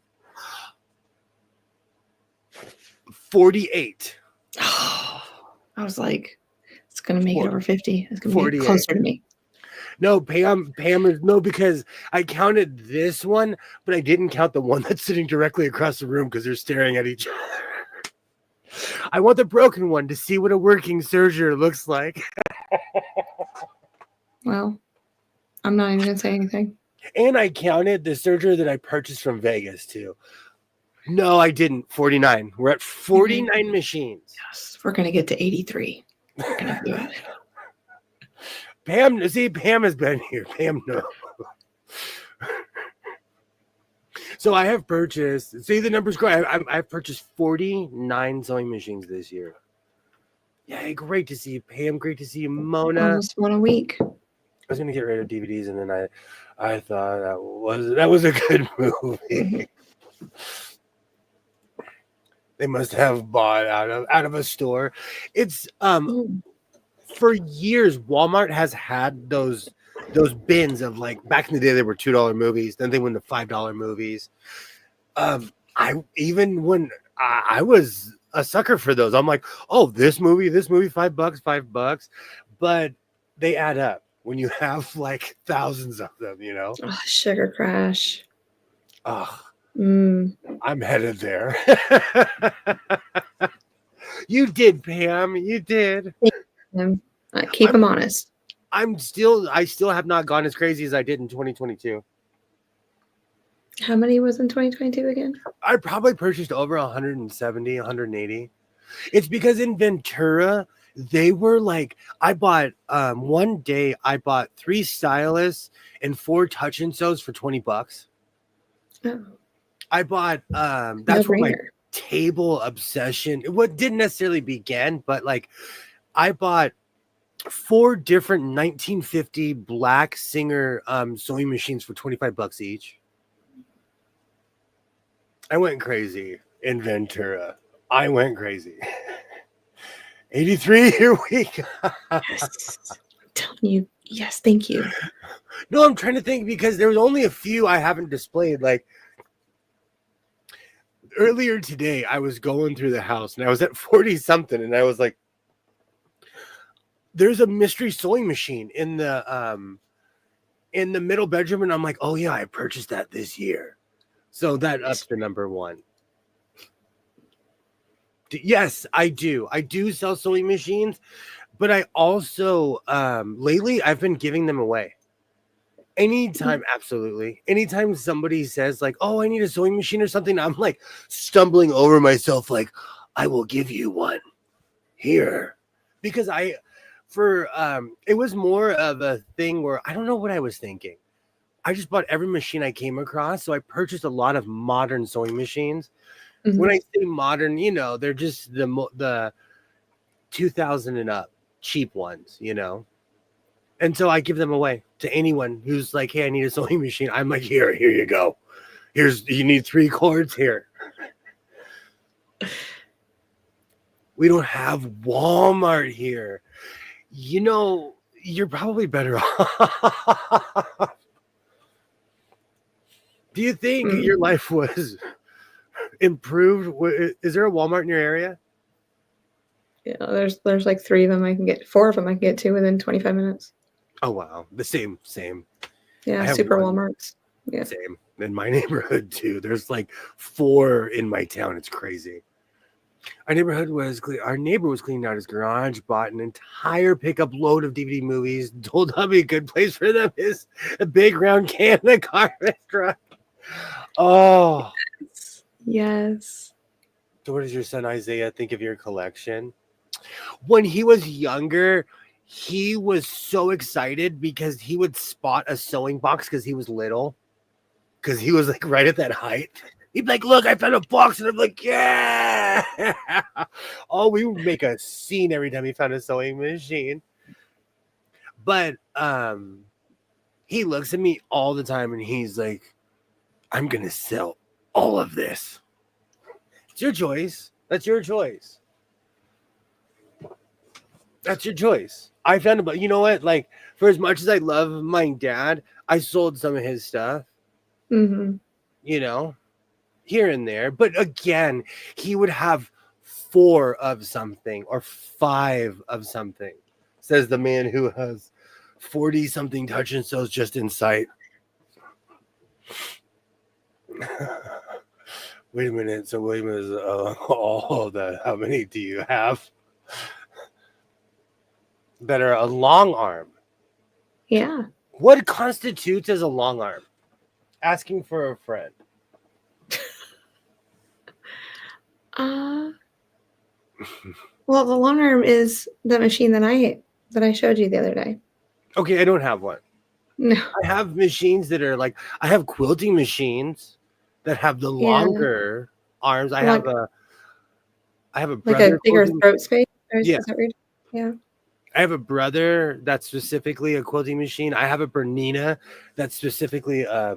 48. I was like, it's gonna make it over 50. It's gonna be 48. closer to me. No, Pam is no, because I counted this one, but I didn't count the one that's sitting directly across the room because they're staring at each other. I want the broken one to see what a working serger looks like. Well, I'm not even gonna say anything. And I counted the serger that I purchased from Vegas too. No, I didn't. 49. We're at 49 machines. Yes, we're gonna get to 83. We're gonna do it. Pam has been here. Pam, no. So I have purchased, see the numbers grow. I've purchased 49 sewing machines this year. Yeah, great to see you, Pam. Great to see you, Mona. Almost one a week. I was gonna get rid of DVDs, and then I thought that was a good movie. They must have bought out of a store. It's for years Walmart has had those bins of, like, back in the day they were $2 movies, then they went to $5 movies. I was a sucker for those. I'm like, oh, this movie, $5, but they add up when you have like thousands of them, you know. Oh, Sugar Crash. Oh, I'm headed there. You did, Pam. You did. Keep him honest. I still have not gone as crazy as I did in 2022. How many was in 2022 again? I probably purchased over 170, 180. It's because in Ventura, they were like, I bought one day, I bought 3 stylists and 4 touch and sews for $20. Oh. I bought that's where my table obsession, what didn't necessarily begin, but like I bought 4 different 1950 black Singer sewing machines for $25 each. I went crazy in Ventura. I went crazy. 83, here we go. Yes. I'm telling you. Yes, thank you. No, I'm trying to think because there was only a few I haven't displayed. Like earlier today, I was going through the house and I was at 40 something, and I was like, there's a mystery sewing machine in the middle bedroom, and I'm like, oh yeah, I purchased that this year. So that ups to number 1. Yes, I do. I do sell sewing machines, but I also lately I've been giving them away. Anytime, absolutely. Anytime somebody says like, "Oh, I need a sewing machine or something," I'm like stumbling over myself, like, "I will give you one here," because it was more of a thing where I don't know what I was thinking. I just bought every machine I came across, so I purchased a lot of modern sewing machines. Mm-hmm. When I say modern, you know, they're just the 2000 and up cheap ones, you know. And so I give them away to anyone who's like, "Hey, I need a sewing machine." I'm like, here you go. You need 3 cords here. We don't have Walmart here. You know, you're probably better off. Do you think your life was improved? Is there a Walmart in your area? Yeah, there's like 3 of them I can get. 4 of them I can get to within 25 minutes. Oh wow, the same. Yeah, super Walmarts. Yeah, same in my neighborhood too. There's like 4 in my town. It's crazy. Our neighbor was cleaning out his garage, bought an entire pickup load of DVD movies. Told hubby a good place for them is a big round can of garbage truck. Oh yes. So what does your son Isaiah think of your collection? When he was younger, he was so excited because he would spot a sewing box because he was little, because he was like right at that height. He'd be like, "Look, I found a box," and I'm like, "Yeah!" Oh, we would make a scene every time he found a sewing machine. But he looks at me all the time and he's like, "I'm gonna sell all of this." It's your choice. That's your choice. That's your choice. I found about, you know what? Like, for as much as I love my dad, I sold some of his stuff. Mm-hmm. You know, here and there. But again, he would have 4 of something or 5 of something, says the man who has 40 something touch and sews just in sight. Wait a minute. So William is how many do you have that are a long arm? Yeah. What constitutes as a long arm? Asking for a friend. Well, the long arm is the machine that I showed you the other day. Okay, I don't have one. No. I have machines that are like, I have quilting machines that have the Yeah. longer arms. I Like- have a Like brother a bigger quilting- throat space? Yeah. Is that weird? Yeah. I have a brother that's specifically a quilting machine. I have a Bernina that's specifically a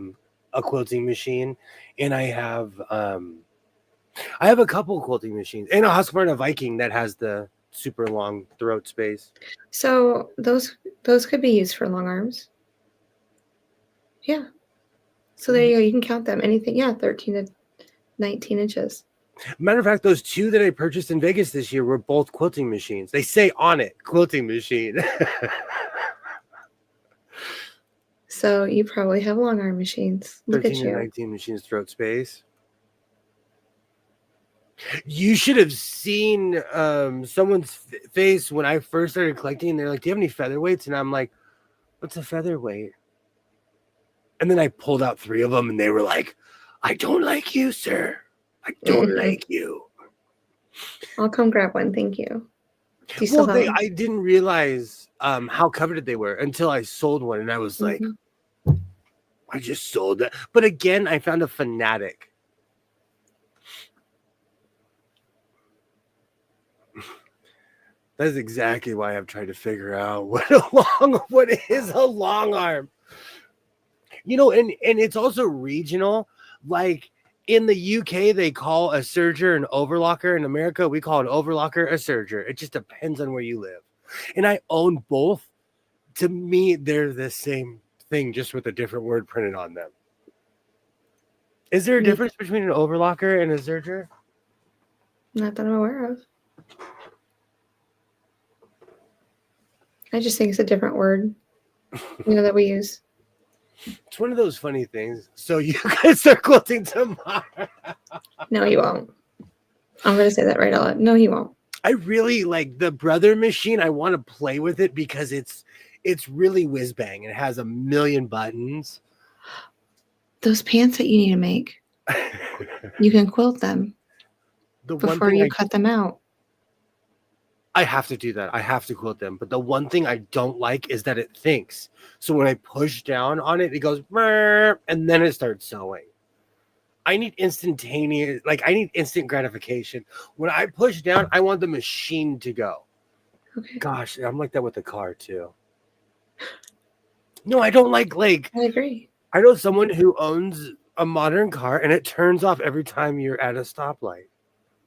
quilting machine, and I have a couple quilting machines and a Husqvarna Viking that has the super long throat space. So those could be used for long arms. Yeah. So there you go. You can count them. Anything. Yeah, 13 to 19 inches. Matter of fact, those two that I purchased in Vegas this year were both quilting machines. They say on it, quilting machine. So you probably have long arm machines. Look 13 at to you. 19 machines throat space. You should have seen someone's face when I first started collecting. They're like, "Do you have any featherweights?" And I'm like, "What's a featherweight?" And then I pulled out 3 of them, and they were like, "I don't like you, sir. I don't like you." I'll come grab one. Thank you. Do you still Well, have them? I didn't realize how coveted they were until I sold one, and I was like, I just sold that. But again, I found a fanatic. That is exactly why I've tried to figure out what is a long arm. You know, and it's also regional. Like in the UK, they call a serger an overlocker. In America, we call an overlocker a serger. It just depends on where you live. And I own both. To me, they're the same thing, just with a different word printed on them. Is there a difference between an overlocker and a serger? Not that I'm aware of. I just think it's a different word, that we use. It's one of those funny things. So you guys are quilting tomorrow. No, you won't. I'm going to say that right out loud. No, he won't. I really like the brother machine. I want to play with it because it's really whiz bang. It has a million buttons. Those pants that you need to make, you can quilt them before you cut them out. I have to do that. I have to quilt them. But the one thing I don't like is that it thinks. So when I push down on it, it goes, and then it starts sewing. I need instantaneous, I need instant gratification. When I push down, I want the machine to go. Okay. Gosh, I'm like that with the car too. No, I don't like. I agree. I know someone who owns a modern car and it turns off every time you're at a stoplight.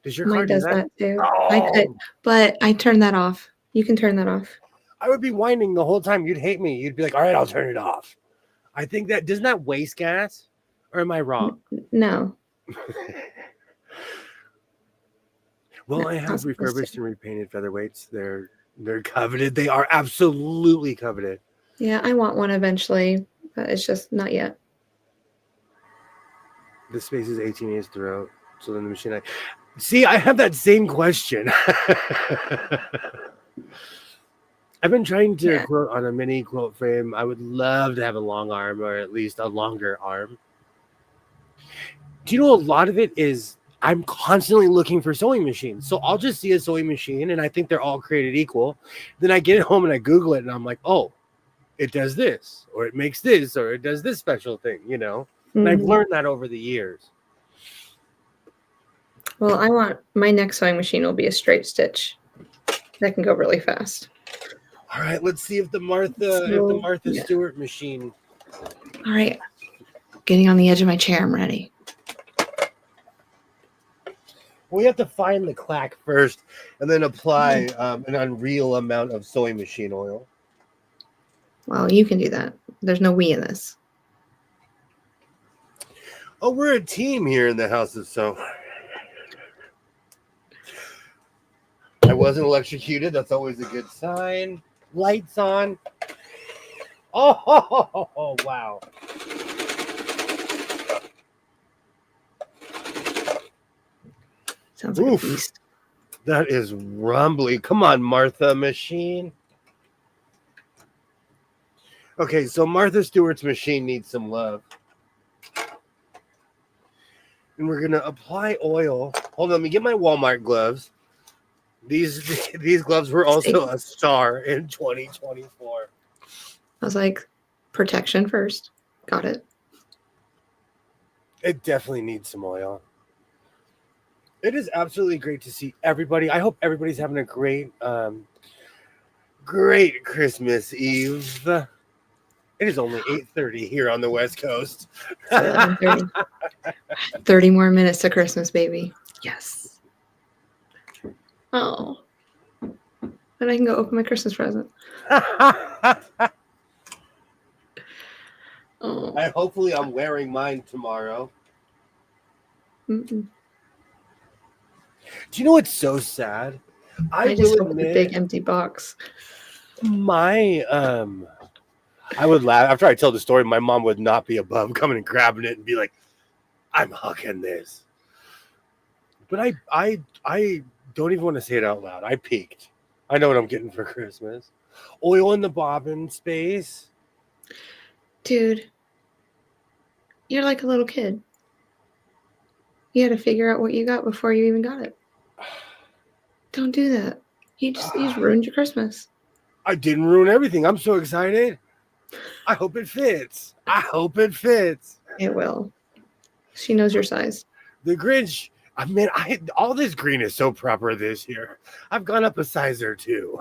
Does your car Mine do does that? that too. Oh. I could, but I turn that off. You can turn that off. I would be whining the whole time. You'd hate me. You'd be like, all right, I'll turn it off. I think that, doesn't that waste gas? Or am I wrong? No. Well, I have refurbished and repainted featherweights. They're coveted. They are absolutely coveted. Yeah, I want one eventually, but it's just not yet. The space is 18 inches throughout. So then the machine, I have that same question. I've been trying to quilt on a mini quilt frame. I would love to have a long arm, or at least a longer arm. Do you know a lot of it is I'm constantly looking for sewing machines. So I'll just see a sewing machine and I think they're all created equal. Then I get home and I Google it and I'm like, oh, it does this, or it makes this, or it does this special thing, And I've learned that over the years. Well, I want my next sewing machine will be a straight stitch. That can go really fast. All right, let's see if the Martha Stewart machine. All right. Getting on the edge of my chair, I'm ready. We have to find the clack first and then apply an unreal amount of sewing machine oil. Well, you can do that. There's no we in this. Oh, we're a team here in the House of Sew. I wasn't electrocuted. That's always a good sign. Lights on. Oh, wow. Sounds like a beast. That is rumbly. Come on, Martha machine. Okay, so Martha Stewart's machine needs some love. and we're gonna apply oil. Hold on, let me get my Walmart gloves. These gloves were also a star in 2024. I was like, protection first. Got it. It definitely needs some oil. It is absolutely great to see everybody. I hope everybody's having a great Christmas Eve. It is only 8:30 here on the West Coast. It's 11:30. 30 more minutes to Christmas, baby. Yes. Oh. Then I can go open my Christmas present. Oh. Hopefully I'm wearing mine tomorrow. Mm-mm. Do you know what's so sad? I just opened a big empty box. I would laugh after I tell the story. My mom would not be above coming and grabbing it and be like, "I'm hucking this." But I don't even want to say it out loud. I peaked. I know what I'm getting for Christmas. Oil in the bobbin space. Dude, you're like a little kid. You had to figure out what you got before you even got it. Don't do that. You just ruined your Christmas. I didn't ruin everything. I'm so excited. I hope it fits. It will. She knows your size. The Grinch. I mean, all this green is so proper this year. I've gone up a size or two.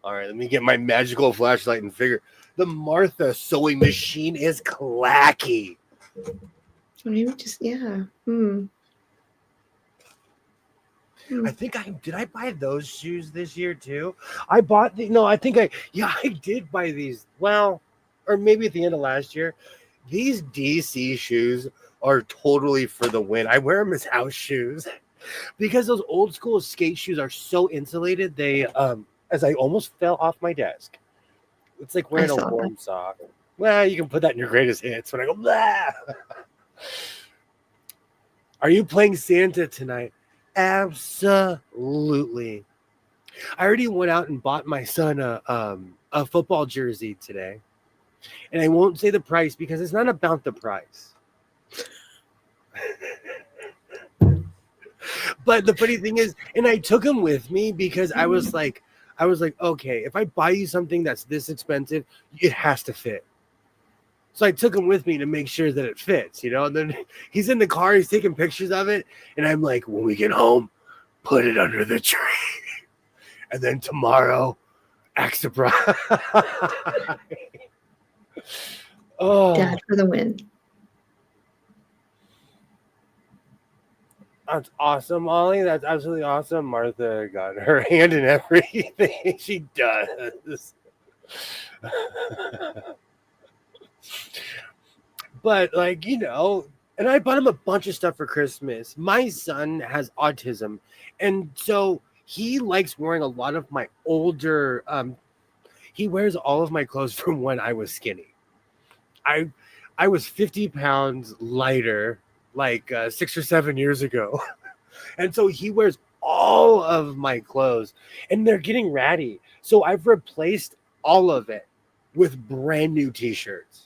All right, let me get my magical flashlight and figure. The Martha sewing machine is clacky. Maybe just, yeah. I think did I buy those shoes this year too? I bought I did buy these. Well, or maybe at the end of last year. These DC shoes are totally for the win. I wear them as house shoes because those old school skate shoes are so insulated. They as I almost fell off my desk. It's like wearing a warm sock. Well, you can put that in your greatest hits when I go, blah. Are you playing Santa tonight? Absolutely. I already went out and bought my son a football jersey today. And I won't say the price because it's not about the price. But the funny thing is, and I took him with me because I was like, okay, if I buy you something that's this expensive, it has to fit. So I took him with me to make sure that it fits, And then he's in the car, he's taking pictures of it. And I'm like, when we get home, put it under the tree. And then tomorrow, act surprise. Oh, Dad for the win. That's awesome, Ollie. That's absolutely awesome. Martha got her hand in everything she does. But and I bought him a bunch of stuff for Christmas. My son has autism, and so he likes wearing a lot of my older he wears all of my clothes from when I was skinny. I was 50 pounds lighter like 6 or 7 years ago. And so he wears all of my clothes and they're getting ratty. So I've replaced all of it with brand new t-shirts.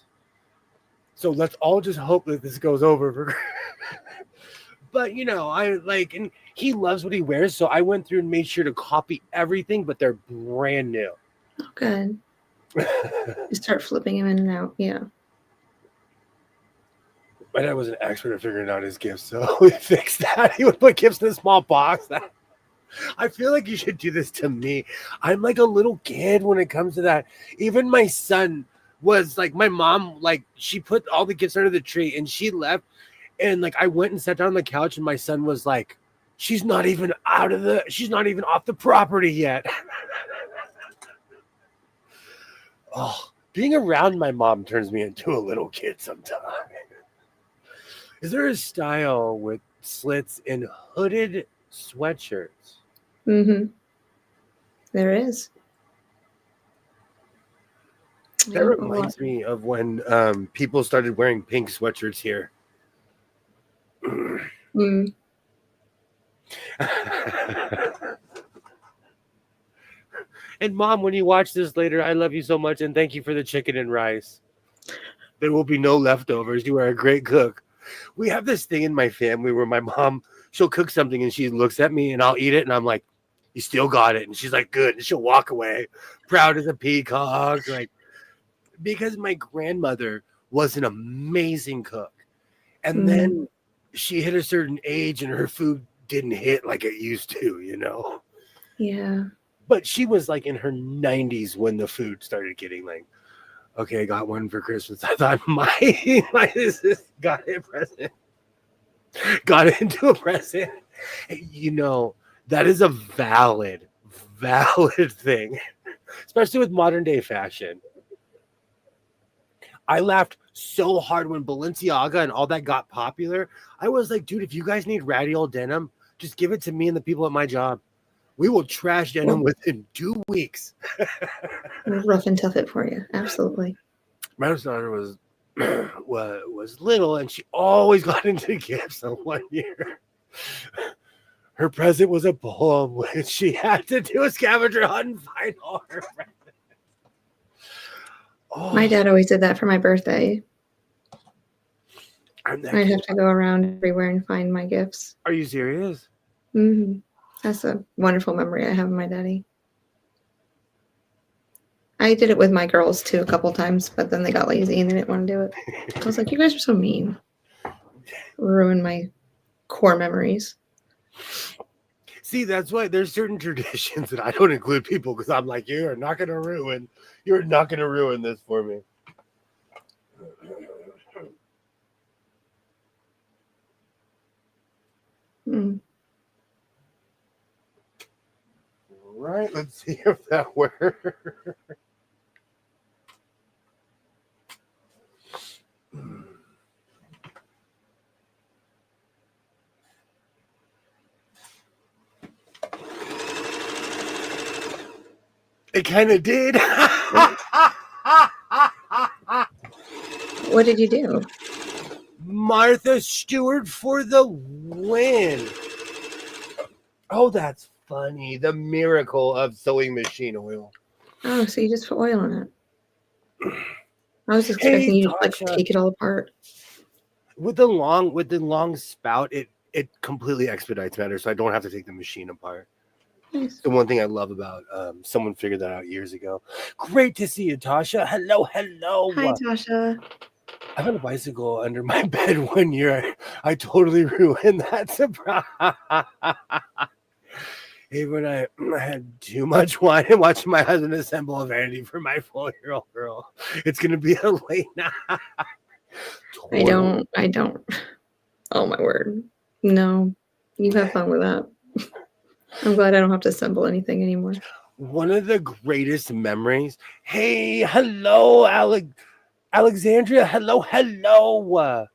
So let's all just hope that this goes over. But and he loves what he wears. So I went through and made sure to copy everything, but they're brand new. Oh, good. You start flipping him in and out. Yeah. My dad was an expert at figuring out his gifts, so we fixed that. He would put gifts in a small box. I feel like you should do this to me. I'm like a little kid when it comes to that. Even my son was like, my mom, she put all the gifts under the tree and she left. And I went and sat down on the couch and my son was like, she's not even off the property yet. Oh, being around my mom turns me into a little kid sometimes. Is there a style with slits in hooded sweatshirts? Mm-hmm. There is. That reminds me of when people started wearing pink sweatshirts here. Mm. And Mom, when you watch this later, I love you so much and thank you for the chicken and rice. There will be no leftovers. You are a great cook. We have this thing in my family where my mom, she'll cook something and she looks at me and I'll eat it and I'm like, you still got it. And she's like, good. And she'll walk away, proud as a peacock. Like, because my grandmother was an amazing cook. And then she hit a certain age and her food didn't hit like it used to, you know? Yeah. But she was like in her 90s when the food started getting like, okay, I got one for Christmas. I thought my sister got a present. Got into a present. You know, that is a valid thing, especially with modern day fashion. I laughed so hard when Balenciaga and all that got popular. I was like, dude, if you guys need ratty old denim, just give it to me and the people at my job. We will trash denim within 2 weeks. Rough and tough it for you. Absolutely. My daughter was little and she always got into gifts. So one year, her present was a poem which she had to do a scavenger hunt and find all her presents. Oh, My dad always did that for my birthday. I'd have to go around everywhere and find my gifts. Are you serious? Mm-hmm. That's a wonderful memory I have of my daddy. I did it with my girls too a couple times, but then they got lazy and they didn't want to do it. I was like, you guys are so mean. Ruin my core memories. See, that's why there's certain traditions that I don't include people because I'm like, you're not gonna ruin this for me. Right, let's see if that works. It kind of did. What did you do? Martha Stewart for the win. Oh, that's funny. The miracle of sewing machine oil. Oh, so you just put oil in it. I was expecting you to like take it all apart. With the long spout, it completely expedites matters, so I don't have to take the machine apart. Nice. The one thing I love about someone figured that out years ago. Great to see you, Tasha. Hello. Hi, Tasha. I found a bicycle under my bed one year. I totally ruined that surprise. Hey, when I had too much wine and watching my husband assemble a vanity for my 4-year-old girl. It's gonna be a late night. I don't. Oh my word. No. You have fun with that. I'm glad I don't have to assemble anything anymore. One of the greatest memories. Hey, hello, Alexandria. Hello.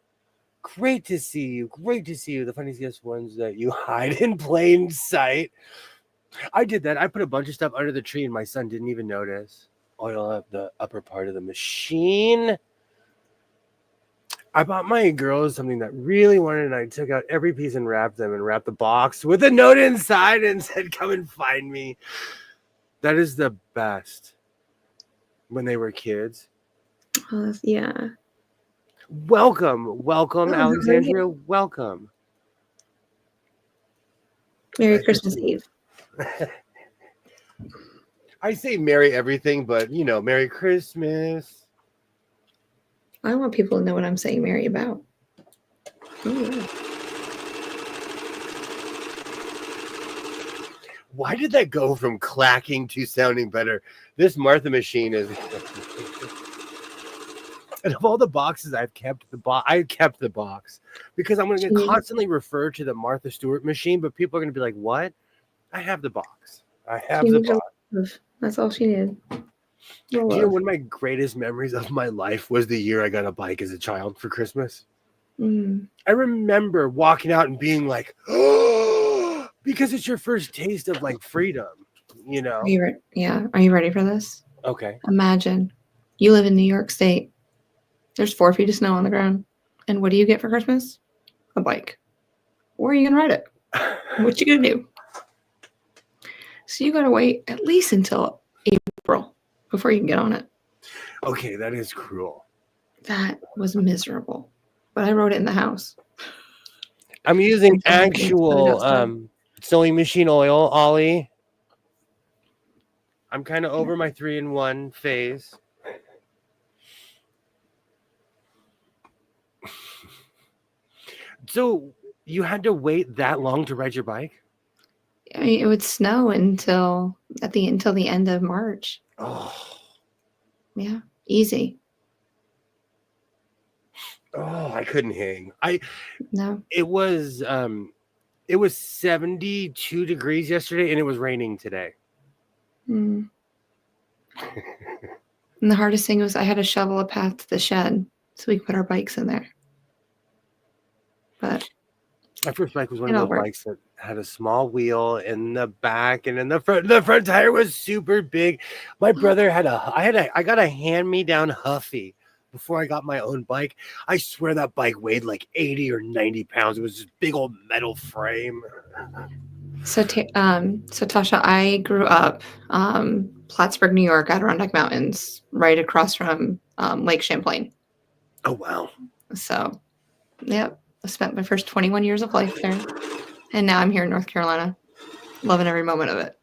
Great to see you. The funniest ones that you hide in plain sight. I did that. I put a bunch of stuff under the tree and my son didn't even notice. Oil up the upper part of the machine. I bought my girls something that really wanted, and I took out every piece and wrapped the box with a note inside and said, come and find me. That is the best. When they were kids. Yeah. Welcome, Alexandria. Welcome. Merry Christmas Eve. I say Merry everything, but Merry Christmas. I want people to know what I'm saying Merry about. Oh, yeah. Why did that go from clacking to sounding better? This Martha machine is. And of all the boxes I've kept, I kept the box because I'm going to constantly refer to the Martha Stewart machine, but people are going to be like, "What?" I have the box. That's all she needed. Do you know one of my greatest memories of my life was the year I got a bike as a child for Christmas? I remember walking out and being like, "Oh!" Because it's your first taste of like freedom, Are you ready for this? Okay. Imagine you live in New York State. There's 4 feet of snow on the ground. And what do you get for Christmas? A bike. Where are you going to ride it? What you going to do? So you got to wait at least until April before you can get on it. Okay, that is cruel. That was miserable. But I wrote it in the house. I'm using Until my parents put it actual outside. sewing machine oil, Ollie. I'm kind of over my 3-in-1 phase. So you had to wait that long to ride your bike? I mean, it would snow until the end of March. Oh, Yeah, easy. I couldn't hang. No. It was 72 degrees yesterday and it was raining today. Mm. And the hardest thing was I had to shovel a path to the shed so we could put our bikes in there. But My first bike was one it of all those worked. bikes that had a small wheel in the back, and in the front. The front tire was super big. My brother I got a hand-me-down Huffy before I got my own bike. I swear that bike weighed like 80 or 90 pounds. It was this big old metal frame. So Tasha, I grew up Plattsburgh, New York, Adirondack Mountains, right across from Lake Champlain. Oh wow! So, yep, I spent my first 21 years of life there, and now I'm here in North Carolina, loving every moment of it.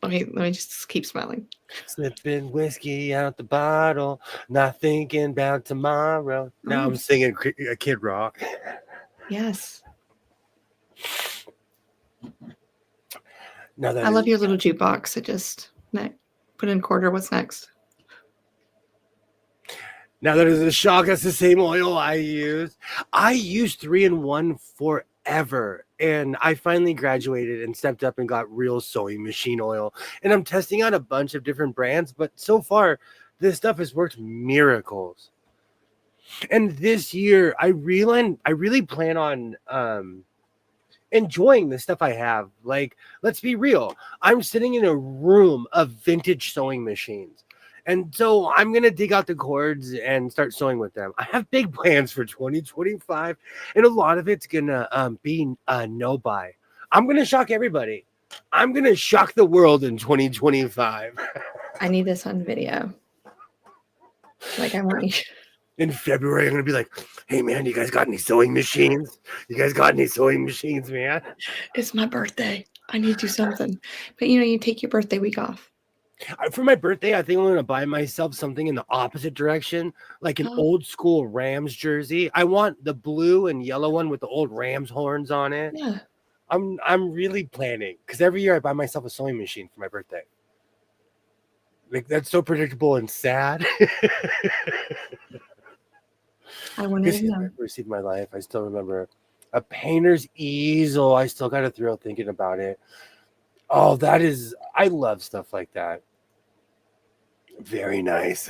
Let me just keep smiling. Slipping whiskey out the bottle, not thinking about tomorrow. Now I'm singing a Kid Rock. Yes. Now that I love your little jukebox. It just put in quarter. What's next? Now that is a shock. That's the same oil I use. I used 3-in-1 forever, and I finally graduated and stepped up and got real sewing machine oil. And I'm testing out a bunch of different brands, but so far, this stuff has worked miracles. And this year, I really plan on enjoying the stuff I have. Like, let's be real. I'm sitting in a room of vintage sewing machines. And so I'm going to dig out the cords and start sewing with them. I have big plans for 2025, and a lot of it's going to be no buy. I'm going to shock everybody. I'm going to shock the world in 2025. I need this on video. Like, I want you. In February, I'm going to be like, hey, man, you guys got any sewing machines? You guys got any sewing machines, man? It's my birthday. I need to do something. But, you take your birthday week off. For my birthday, I think I'm going to buy myself something in the opposite direction, like an old school Rams jersey. I want the blue and yellow one with the old Rams horns on it. Yeah. I'm really planning, because every year I buy myself a sewing machine for my birthday. Like, that's so predictable and sad. I wanted to know. Received my life. I still remember a painter's easel. I still got a thrill thinking about it. Oh, I love stuff like that. Very nice.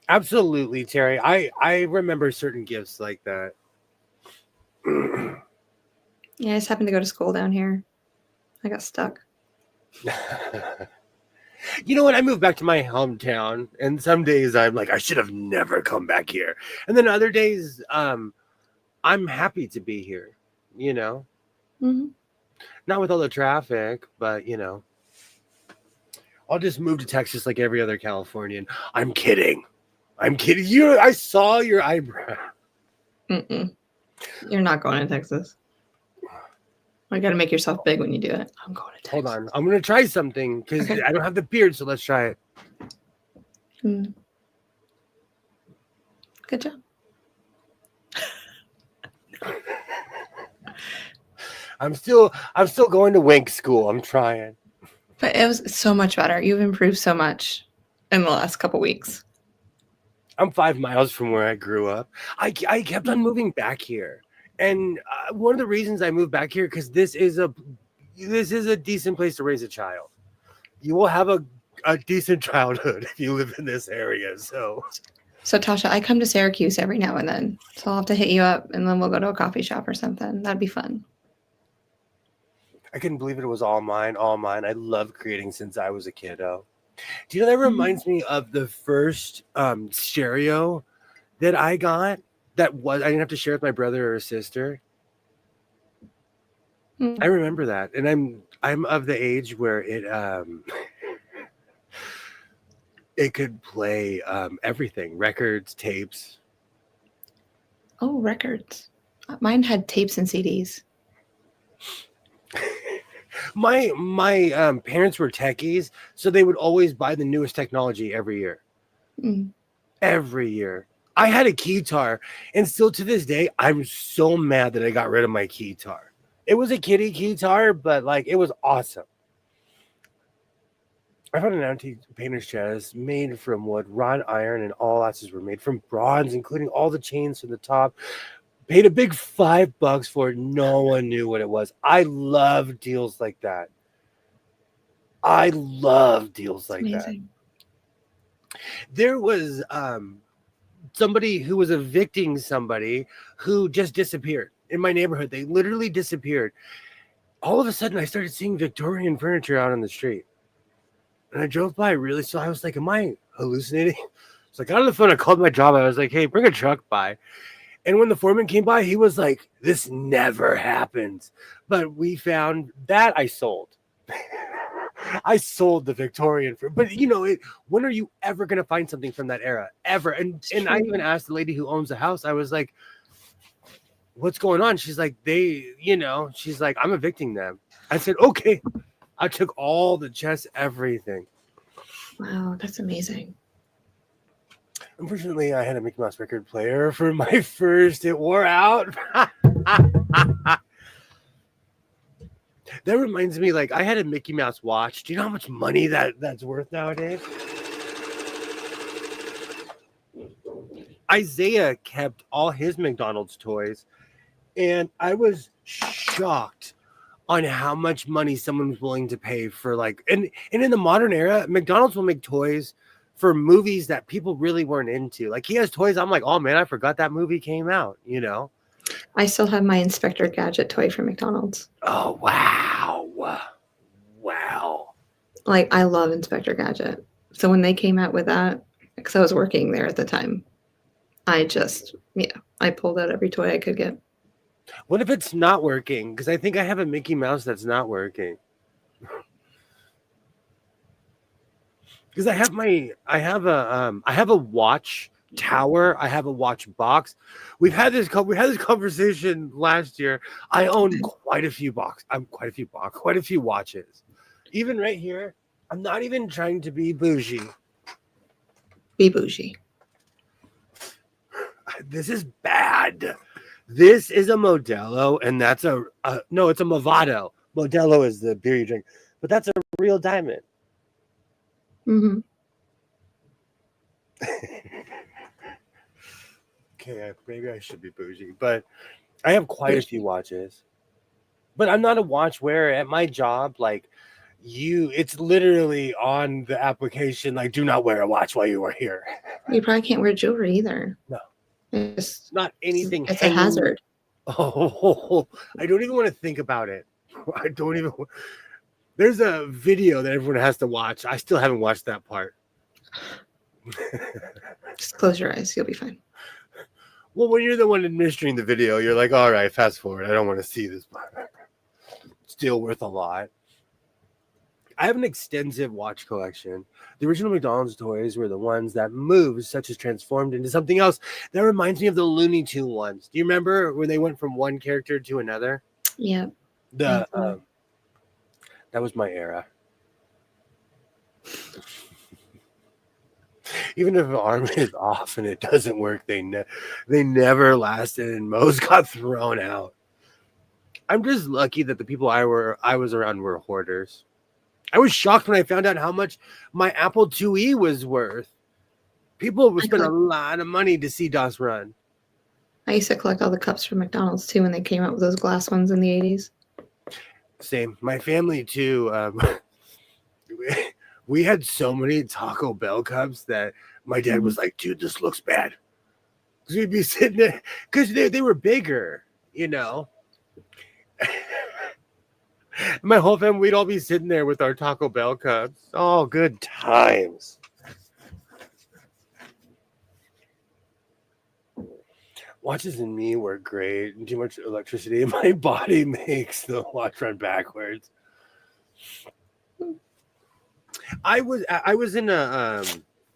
Absolutely, Terry. I remember certain gifts like that. Yeah, I just happened to go to school down here. I got stuck. You know what? I moved back to my hometown, and some days I'm like, I should have never come back here. And then other days, I'm happy to be here, Mm-hmm. Not with all the traffic, but, I'll just move to Texas like every other Californian. I'm kidding. I saw your eyebrow. Mm-mm. You're not going to Texas. You got to make yourself big when you do it. I'm going to Texas. Hold on. I'm going to try something because I don't have the beard, so let's try it. Good job. I'm still going to wink school. I'm trying. But it was so much better. You've improved so much in the last couple weeks. I'm 5 miles from where I grew up. I kept on moving back here. And one of the reasons I moved back here, because this is a decent place to raise a child. You will have a decent childhood if you live in this area. So Tasha, I come to Syracuse every now and then. So I'll have to hit you up and then we'll go to a coffee shop or something. That'd be fun. I couldn't believe it was all mine. I love creating since I was a kiddo. Do you know that reminds me of the first stereo that I got? I didn't have to share with my brother or sister. I remember that, and I'm of the age where it It could play everything, records, tapes. Oh, records. Mine had tapes and CDs. My parents were techies, so they would always buy the newest technology every year. Mm. Every year. I had a keytar, and still to this day, I'm so mad that I got rid of my keytar. It was a kiddie keytar, but like it was awesome. I found an antique painter's chest made from wood, wrought iron, and all axes were made from bronze, including all the chains from the top. Paid a big $5 for it. No one knew what it was. I love deals like that. I love deals like Amazing. that. There was somebody who was evicting somebody who just disappeared in my neighborhood. They literally disappeared. All of a sudden, I started seeing Victorian furniture out on the street. And I drove by really slow. I was like, am I hallucinating? So I got on the phone. I called my job. I was like, hey, bring a truck by. And when the foreman came by, he was like, this never happens. But we found that I sold. I sold the Victorian. But, you know, when are you ever going to find something from that era? Ever. And I even asked the lady who owns the house, I was like, what's going on? She's like, she's like, I'm evicting them. I said, okay. I took all the chests, everything. Wow, that's amazing. Unfortunately, I had a Mickey Mouse record player for my first. It wore out. That reminds me, like, I had a Mickey Mouse watch. Do you know how much money that's worth nowadays? Isaiah kept all his McDonald's toys, and I was shocked on how much money someone was willing to pay for, like, and in the modern era, McDonald's will make toys for movies that people really weren't into. Like, he has toys. I'm like, oh man, I forgot that movie came out, you know? I still have my Inspector Gadget toy from McDonald's. Oh, wow. Wow. Like, I love Inspector Gadget. So when they came out with that, because I was working there at the time, I pulled out every toy I could get. What if it's not working? Because I think I have a Mickey Mouse that's not working. Because I have a watch tower. I have a watch box. We had this conversation last year. I own quite a few watches. Even right here, I'm not even trying to be bougie. Be bougie. This is bad. This is a Modelo, and that's it's a Movado. Modelo is the beer you drink, but that's a real diamond. Mm-hmm. Okay, maybe I should be bougie, but I have quite a few watches. But I'm not a watch wearer at my job. Like, it's literally on the application, like, do not wear a watch while you are here. You probably can't wear jewelry either. No. It's Not anything. It's a hazard. Oh, I don't even want to think about it. I don't even. There's a video that everyone has to watch. I still haven't watched that part. Just close your eyes. You'll be fine. Well, when you're the one administering the video, you're like, all right, fast forward. I don't want to see this part. Still worth a lot. I have an extensive watch collection. The original McDonald's toys were the ones that moved, such as transformed into something else. That reminds me of the Looney Tune ones. Do you remember when they went from one character to another? Yeah. That was my era. Even if an arm is off and it doesn't work, they never lasted, and most got thrown out. I'm just lucky that the people I was around were hoarders. I was shocked when I found out how much my Apple IIe was worth. People would spend a lot of money to see DOS run. I used to collect all the cups from McDonald's too when they came out with those glass ones in the 80s. Same. My family too. We had so many Taco Bell cups that my dad was like, dude, this looks bad. Because we'd be sitting there, because they were bigger, you know. My whole family, we'd all be sitting there with our Taco Bell cups. Oh, good times. Watches and me were great. And too much electricity in my body makes the watch run backwards. I was in a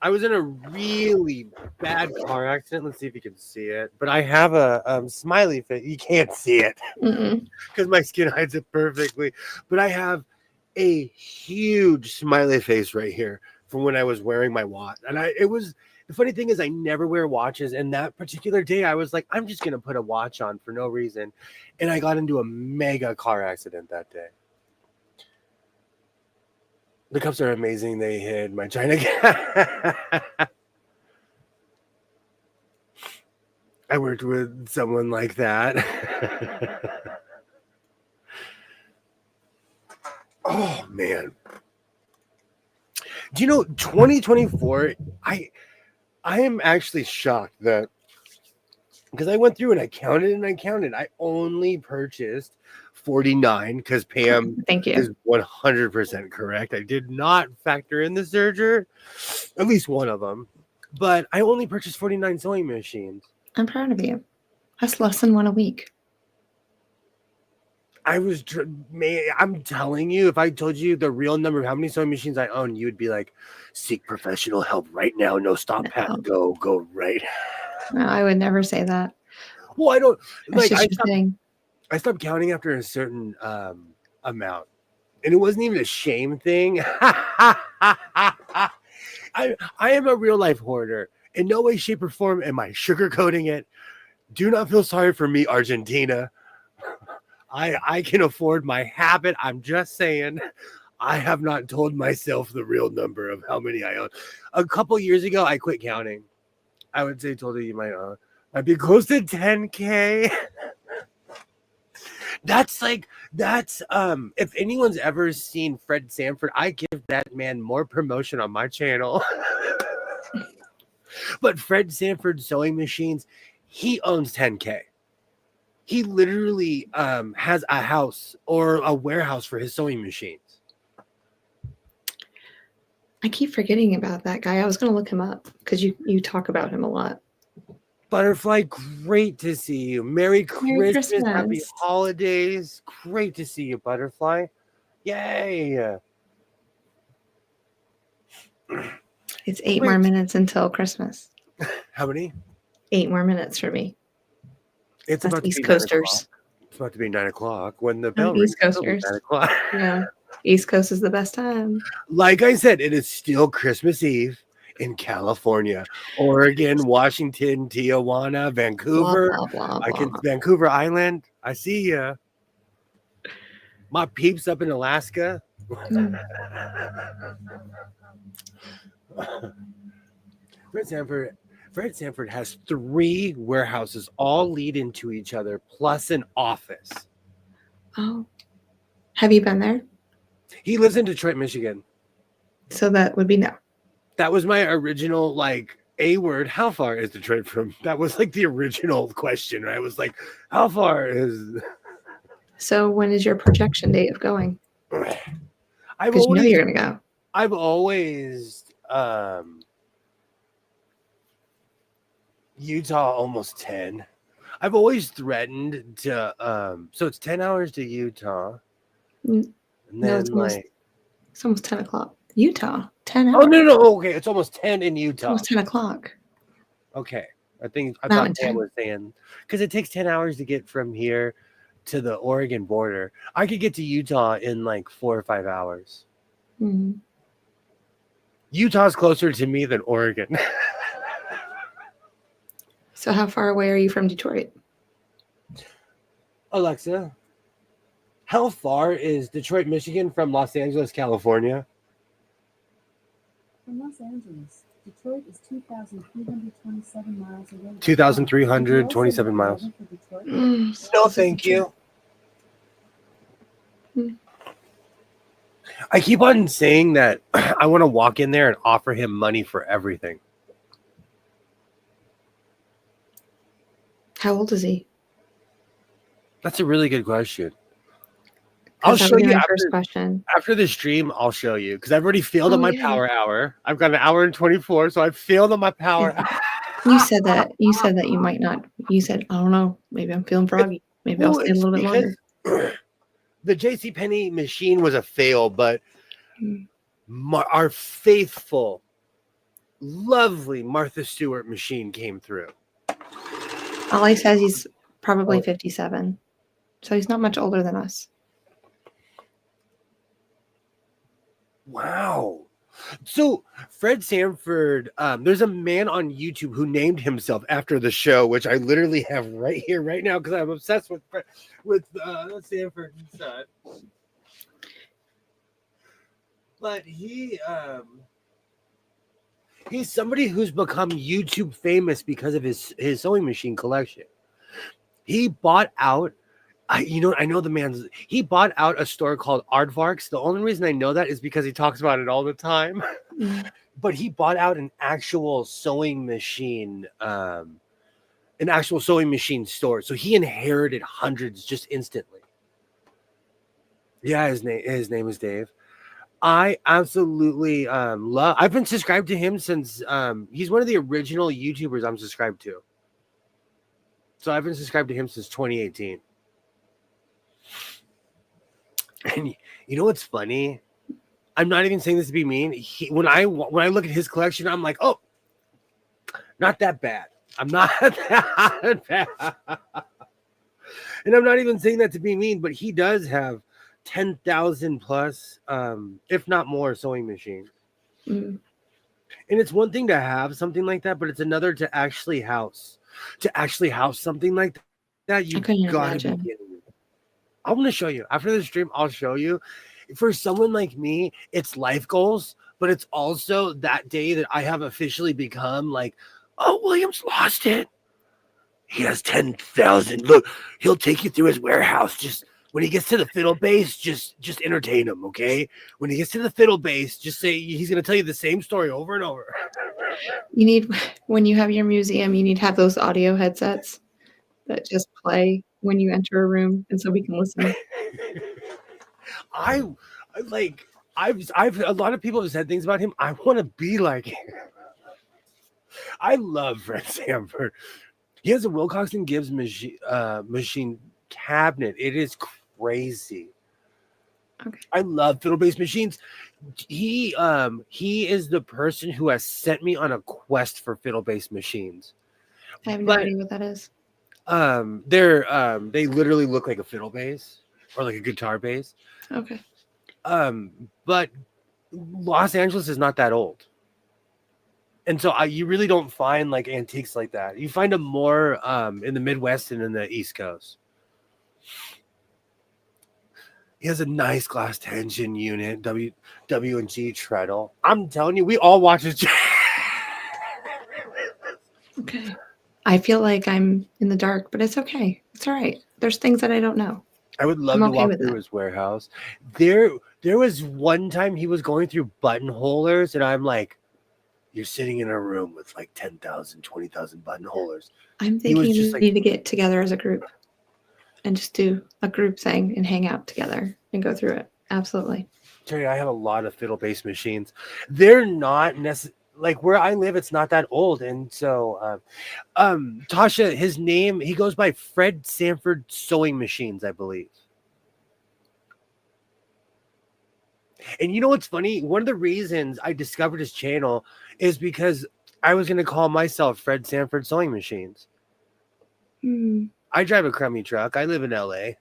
I was in a really bad car accident. Let's see if you can see it. But I have a smiley face. You can't see it because my skin hides it perfectly. But I have a huge smiley face right here from when I was wearing my watch. And the funny thing is I never wear watches. And that particular day I was like, I'm just going to put a watch on for no reason. And I got into a mega car accident that day. The cups are amazing. They hid my China cat. I worked with someone like that. Oh, man. Do you know 2024? I am actually shocked that because I went through and I counted. I only purchased 49 because Pam Thank you. is 100% correct. I did not factor in the serger, at least one of them, but I only purchased 49 sewing machines. I'm proud of you. That's less than one a week. I'm telling you, if I told you the real number of how many sewing machines I own, you would be like, seek professional help right now. No stop, Pat. Go right. No, I would never say that. Well, I don't That's like. just I stopped counting after a certain amount, and it wasn't even a shame thing. I am a real life hoarder. In no way, shape, or form am I sugarcoating it. Do not feel sorry for me, Argentina. I can afford my habit. I'm just saying. I have not told myself the real number of how many I own. A couple years ago, I quit counting. I would say told you might be close to 10K. That's if anyone's ever seen Fred Sanford, I give that man more promotion on my channel. But Fred Sanford sewing machines, he owns 10K. He literally has a house or a warehouse for his sewing machines. I keep forgetting about that guy. I was going to look him up because you talk about him a lot. Butterfly, great to see you. Merry Christmas. Happy holidays. Great to see you, Butterfly. Yay. It's 8 more minutes until Christmas. How many? 8 more minutes for me. It's That's about to East be Coasters. It's about to be 9 o'clock when the bell East rings. Coasters. 9 o'clock. Yeah. East Coast is the best time. Like I said, it is still Christmas Eve in California, Oregon, Washington, Tijuana, Vancouver. Blah, blah, blah, blah. Vancouver Island. I see ya. My peeps up in Alaska. Fred Sanford has 3 warehouses, all lead into each other, plus an office. Oh. Have you been there? He lives in Detroit, Michigan. So that would be no. That was my original, A word. How far is Detroit from? That was the original question, right? I was like, how far is... So when is your projection date of going? Because you know you're going to go. I've always... Utah almost 10. I've always threatened to so it's 10 hours to Utah. And then it's almost 10 o'clock. Utah, 10 hours. Oh no, okay, it's almost 10 in Utah. Almost 10 o'clock. Okay. I thought Pam was saying because it takes 10 hours to get from here to the Oregon border. I could get to Utah in 4 or 5 hours. Mm-hmm. Utah's closer to me than Oregon. So how far away are you from Detroit? Alexa, how far is Detroit, Michigan from Los Angeles, California? From Los Angeles, Detroit is 2,327 miles away. 2,327 miles. No, thank you. I keep on saying that I want to walk in there and offer him money for everything. How old is he? That's a really good question. I'll show you first question. After the stream. I'll show you because I've already failed on my power hour. I've got 1 hour and 24, so I've failed on my power hour. You said that you might not. You said, I don't know. Maybe I'm feeling froggy. Maybe I'll stay a little bit longer. The JCPenney machine was a fail, but our faithful lovely Martha Stewart machine came through. Ollie says he's probably Oh. 57. So he's not much older than us. Wow. So Fred Sanford, there's a man on YouTube who named himself after the show, which I literally have right here, right now, because I'm obsessed with Sanford and Son. But he's somebody who's become YouTube famous because of his sewing machine collection. He bought out. I know the man's. He bought out a store called Aardvarks. The only reason I know that is because he talks about it all the time. Mm. But he bought out an actual sewing machine, store. So he inherited hundreds just instantly. Yeah, his name is Dave. I absolutely love. I've been subscribed to him since he's one of the original YouTubers I'm subscribed to. So I've been subscribed to him since 2018. And you know what's funny? I'm not even saying this to be mean. When I look at his collection, I'm like, oh, not that bad. I'm not that bad. And I'm not even saying that to be mean, but he does have 10,000 plus, if not more, sewing machines. Mm. And it's one thing to have something like that, but it's another to actually house something like that. You couldn't gotta imagine. be kidding me. I'm gonna show you after the stream. I'll show you. For someone like me, it's life goals, but it's also that day that I have officially become like, oh, Williams lost it. He has 10,000. Look, he'll take you through his warehouse. Just when he gets to the fiddle base, just entertain him, okay? When he gets to the fiddle base, just say he's gonna tell you the same story over and over. You need, when you have your museum, you need to have those audio headsets that just play when you enter a room, and so we can listen. I've a lot of people have said things about him. I want to be like him. I love Fred Sanford. He has a Wilcox and Gibbs machine cabinet. It is crazy. Okay. I love fiddle-based machines. He is the person who has sent me on a quest for fiddle-based machines. I have no idea what that is. They literally look like a fiddle bass or like a guitar bass. Okay. But Los Angeles is not that old. And so you really don't find like antiques like that. You find them more in the Midwest and in the East Coast. He has a nice glass tension unit, W&G treadle. I'm telling you, we all watch this. Okay. I feel like I'm in the dark, but it's okay. It's all right. There's things that I don't know. I would love to walk through his warehouse. There was one time he was going through buttonholers, and I'm like, you're sitting in a room with like 10,000, 20,000 buttonholers. I'm thinking we need to get together as a group and just do a group thing and hang out together and go through it. Absolutely. Terry, I have a lot of fiddle-based machines. They're not necessarily like where I live. It's not that old, and so Tasha, his name, he goes by Fred Sanford Sewing Machines, I believe. And you know what's funny? One of the reasons I discovered his channel is because I was going to call myself Fred Sanford Sewing Machines. I drive a crummy truck. I live in LA.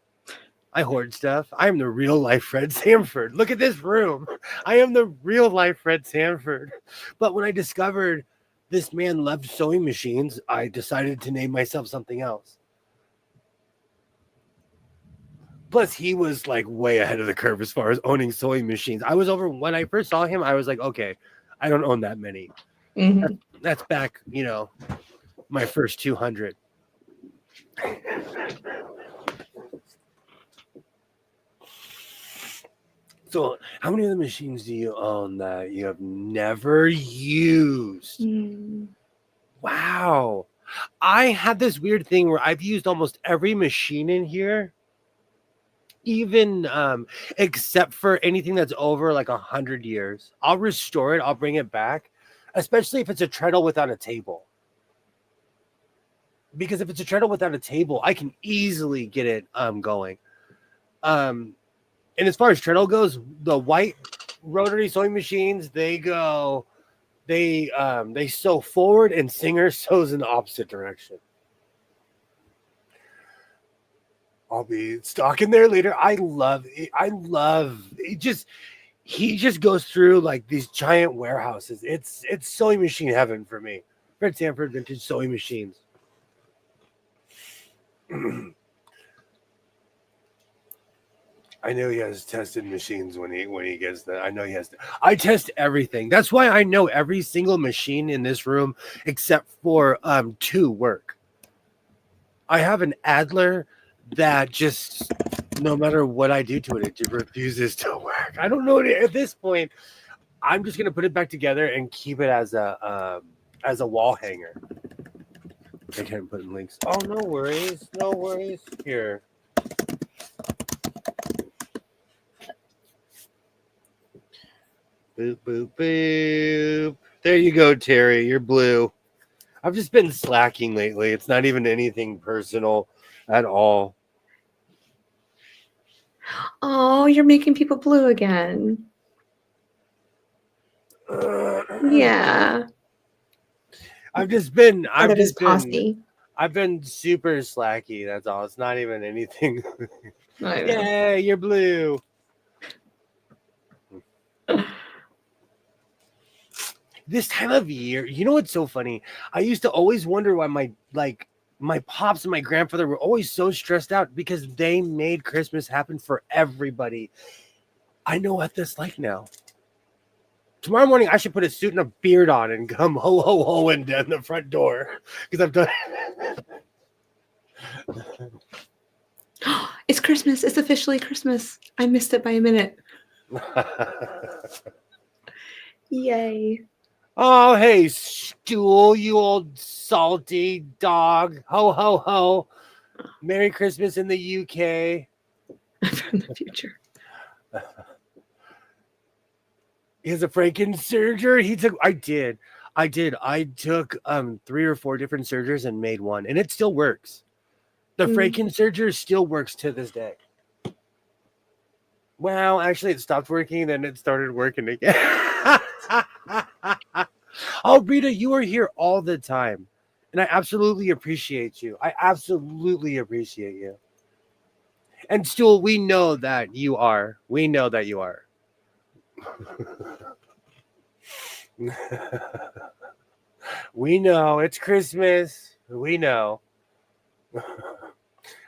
I hoard stuff. I am the real life Fred Sanford. Look at this room. I am the real life Fred Sanford. But when I discovered this man loved sewing machines, I decided to name myself something else. Plus, he was like way ahead of the curve as far as owning sewing machines. When I first saw him, I was like, okay, I don't own that many. Mm-hmm. That's back, my first 200. So, how many of the machines do you own that you have never used? Wow. I had this weird thing where I've used almost every machine in here, even except for anything that's over like 100 years. I'll restore it. I'll bring it back, especially if it's a treadle without a table. Because if it's a treadle without a table, I can easily get it going. And as far as treadle goes, the white rotary sewing machines, they go They sew forward and Singer sews in the opposite direction. I'll be stocking there later. I love it. I love it. He just goes through like these giant warehouses. It's sewing machine heaven for me. Fred Sanford vintage sewing machines. I know he has tested machines when he gets that. I know he has. I test everything. That's why I know every single machine in this room except for 2 work. I have an Adler that just no matter what I do to it, it just refuses to work. I don't know. At this point, I'm just gonna put it back together and keep it as a wall hanger. I can't put in links. Oh, no worries. No worries. Here. Boop, boop, boop. There you go, Terry. You're blue. I've just been slacking lately. It's not even anything personal at all. Oh, you're making people blue again. Yeah. I've just been Part of his posse. I've been super slacky. That's all. It's not even anything. I know. Yay, you're blue. This time of year, you know what's so funny? I used to always wonder why my pops and my grandfather were always so stressed out because they made Christmas happen for everybody. I know what that's like now. Tomorrow morning, I should put a suit and a beard on and come ho ho ho and down the front door because I've done. It's Christmas. It's officially Christmas. I missed it by a minute. Yay. Oh, hey, Stool, you old salty dog. Ho, ho, ho. Merry Christmas in the UK. From the future. He has a Franken-surger. I took 3 or 4 different surgers and made one, and it still works. The Franken-surger still works to this day. Well, actually, it stopped working, then it started working again. Oh, Rita, you are here all the time, and I absolutely appreciate you. I absolutely appreciate you. And Stool, we know that you are. We know that you are. We know it's Christmas. We know.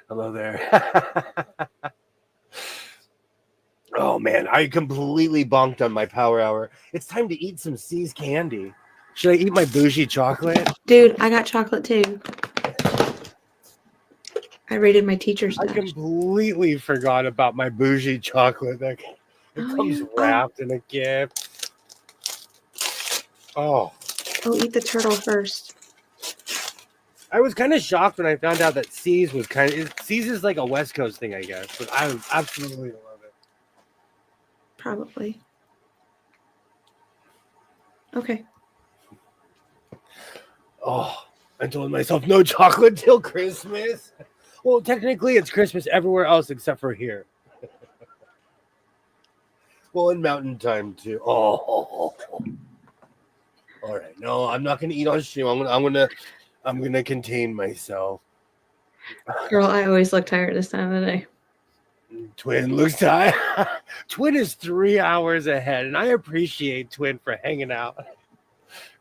Hello there. Oh man, I completely bonked on my power hour. It's time to eat some C's candy. Should I eat my bougie chocolate? Dude, I got chocolate too. I raided my teacher's I stash. completely forgot about my bougie chocolate. It comes wrapped in a gift. Oh, eat the turtle first. I was kind of shocked when I found out that C's was C's is like a West Coast thing, I guess. But I absolutely love it. Probably. Okay. Oh, I told myself no chocolate till Christmas. Well, technically, it's Christmas everywhere else except for here. Well, in mountain time too. Oh. All right. No, I'm not going to eat on stream. I'm gonna contain myself. Girl, I always look tired this time of the day. Twin looks tired. Twin is 3 hours ahead, and I appreciate Twin for hanging out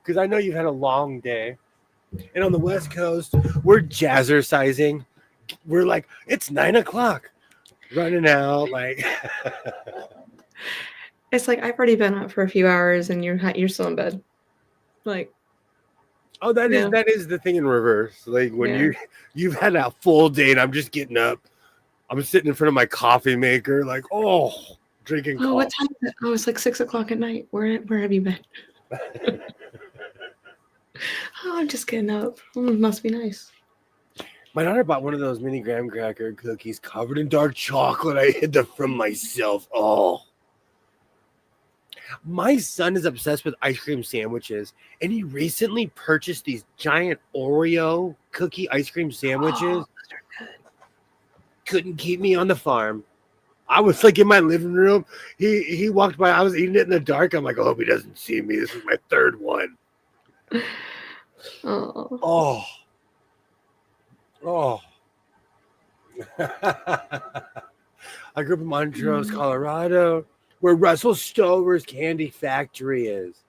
because I know you've had a long day. And on the West Coast, we're jazzercising. We're like, it's 9 o'clock, running out like. It's like I've already been up for a few hours, and you're still in bed. Like. Oh, that is the thing in reverse. Like when you've had a full day, and I'm just getting up. I'm sitting in front of my coffee maker, like, drinking coffee. What time is it? Oh, it's like 6 o'clock at night. Where have you been? I'm just getting up. Must be nice. My daughter bought one of those mini graham cracker cookies covered in dark chocolate. I hid them from myself. Oh. My son is obsessed with ice cream sandwiches, and he recently purchased these giant Oreo cookie ice cream sandwiches. Oh, those are good. Couldn't keep me on the farm. I was like in my living room. He walked by. I was eating it in the dark. I'm like, I hope he doesn't see me. This is my third one. Oh. Oh. Oh. I grew up in Montrose, Colorado, where Russell Stover's candy factory is.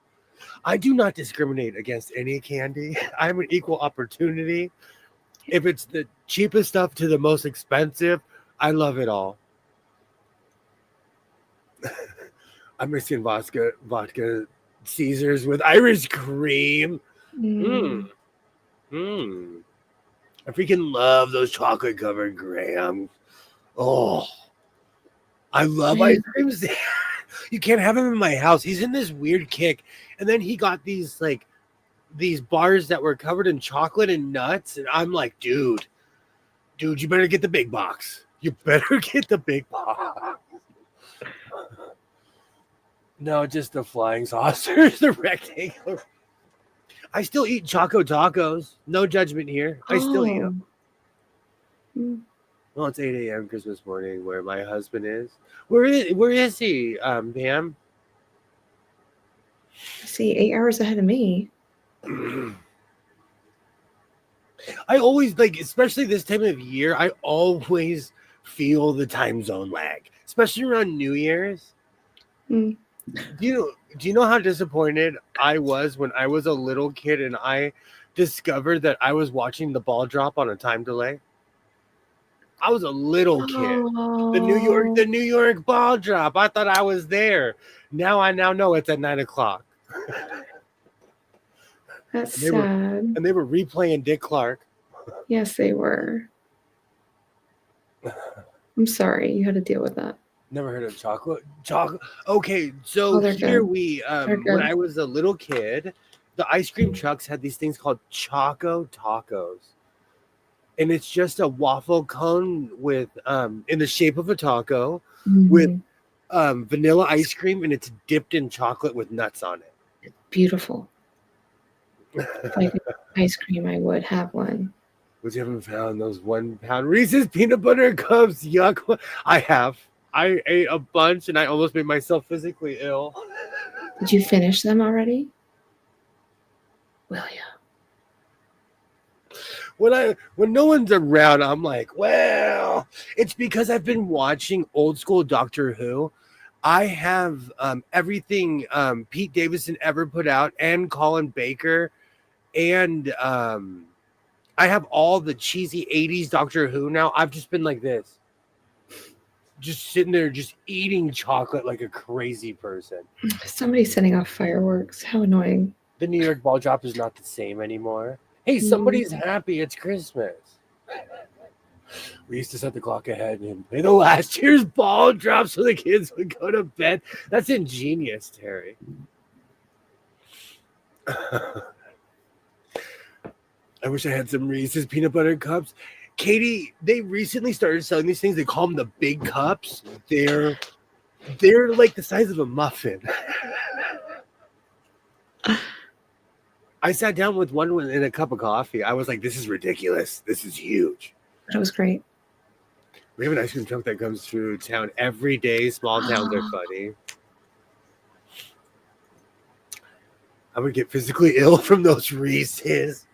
I do not discriminate against any candy. I'm an equal opportunity. If it's the cheapest stuff to the most expensive, I love it all. I'm mixing vodka Caesars with Irish cream. Mm. I freaking love those chocolate covered grahams. Oh, I love ice creams. You can't have him in my house. He's in this weird kick. And then he got these bars that were covered in chocolate and nuts. And I'm like, dude, you better get the big box. You better get the big box. No, just the flying saucers, the rectangular. I still eat Choco Tacos. No judgment here. I still eat them. Well, it's 8 a.m. Christmas morning where my husband is. Where is he, Pam? See, 8 hours ahead of me. I always especially this time of year, I always feel the time zone lag, especially around New Year's. Mm. Do you know how disappointed I was when I was a little kid and I discovered that I was watching the ball drop on a time delay? I was a little kid. Oh. The New York ball drop. I thought I was there. I now know it's at 9:00. That's sad. And they were replaying Dick Clark. Yes, they were. I'm sorry you had to deal with that. Never heard of chocolate. Okay, so here when I was a little kid, the ice cream trucks had these things called Choco Tacos. And it's just a waffle cone with in the shape of a taco with vanilla ice cream, and it's dipped in chocolate with nuts on it. Beautiful. If I could ice cream, I would have one. But you haven't found those 1 pound Reese's peanut butter cups. Yuck. I have. I ate a bunch and I almost made myself physically ill. Did you finish them already? Will you? When no one's around, I'm like, well, it's because I've been watching old school Doctor Who. I have everything Pete Davidson ever put out and Colin Baker, and I have all the cheesy 80s Doctor Who now. I've just been like this, just sitting there, just eating chocolate like a crazy person. Somebody's setting off fireworks. How annoying. The New York ball drop is not the same anymore. Hey, somebody's happy. It's Christmas. We used to set the clock ahead and play the last year's ball drop so the kids would go to bed. That's ingenious, Terry. I wish I had some Reese's peanut butter cups. Katie, they recently started selling these things. They call them the big cups. They're like the size of a muffin. I sat down with one in a cup of coffee. I was like, this is ridiculous. This is huge. That was great. We have an ice cream truck that comes through town every day. Small towns are funny. I would get physically ill from those Reese's.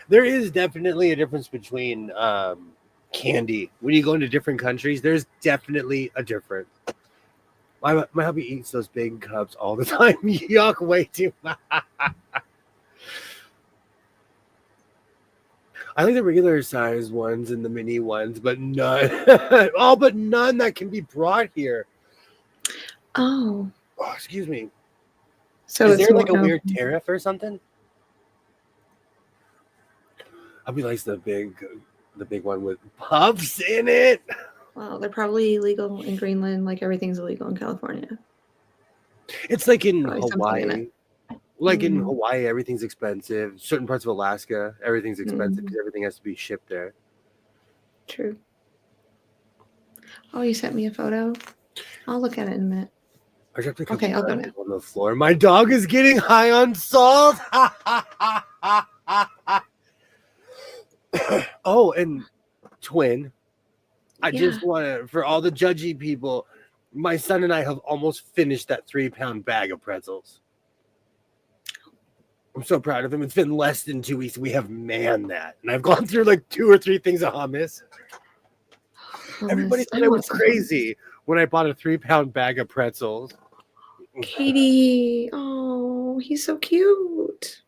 There is definitely a difference between candy. When you go into different countries, there's definitely a difference. My hubby eats those big cups all the time. Yuck, way too much. I like the regular size ones and the mini ones, but none. But none that can be brought here. Oh, excuse me. So is there like a more, weird tariff or something? Hubby likes the big one with puffs in it. Well, they're probably illegal in Greenland, like everything's illegal in California. It's like in Probably Hawaii. Like in Hawaii, everything's expensive. Certain parts of Alaska, everything's expensive because everything has to be shipped there. True. Oh, you sent me a photo? I'll look at it in a minute. I dropped a cup Okay, I'll go now. on the floor. My dog is getting high on salt. Oh, and twin. I just want to, for all the judgy people, my son and I have almost finished that 3-pound bag of pretzels. I'm so proud of him. It's been less than 2 weeks. We have manned that. And I've gone through like 2 or 3 things of hummus. Everybody thought I was crazy when I bought a 3-pound bag of pretzels. Katie, oh, he's so cute.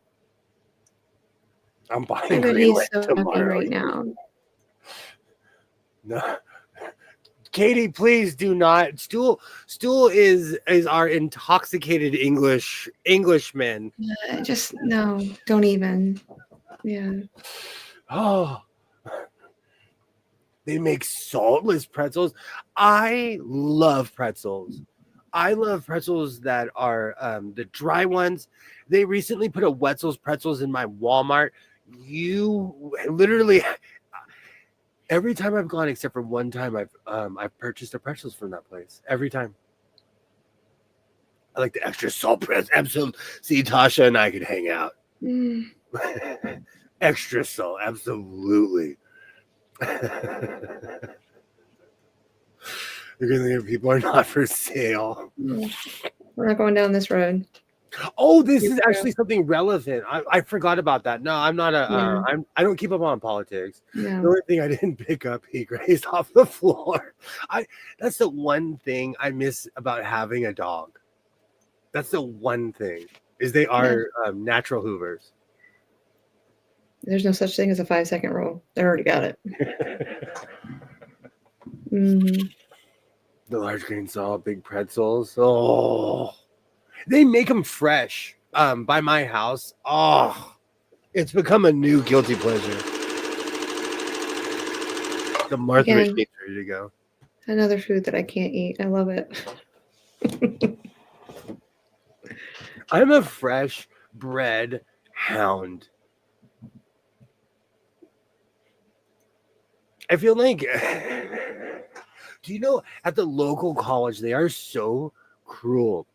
I'm I buying bet he's Greenland so happy tomorrow. right now. No. Katie, please do not. Stool is our intoxicated Englishman. Just no, don't even. Yeah. Oh, they make saltless pretzels. I love pretzels. I love pretzels that are the dry ones. They recently put a Wetzel's pretzels in my Walmart. You literally every time I've gone, except for one time, I've purchased the pretzels from that place. Every time. I like the extra salt pretzel. Absolutely. See, Tasha and I could hang out. Extra salt, absolutely. You're gonna think people are not for sale. We're not going down this road. Oh, this is actually something relevant. I forgot about that. No, I'm not I don't keep up on politics. No. The only thing I didn't pick up, he grazed off the floor. That's the one thing I miss about having a dog. That's the one thing, is they are natural hoovers. There's no such thing as a 5-second rule. They already got it. Mm-hmm. The large grain salt, big pretzels. Oh, they make them fresh by my house. Oh, it's become a new guilty pleasure. The Martha machine's ready to go. Another food that I can't eat. I love it. I'm a fresh bread hound. I feel like, do you know, at the local college, they are so cruel.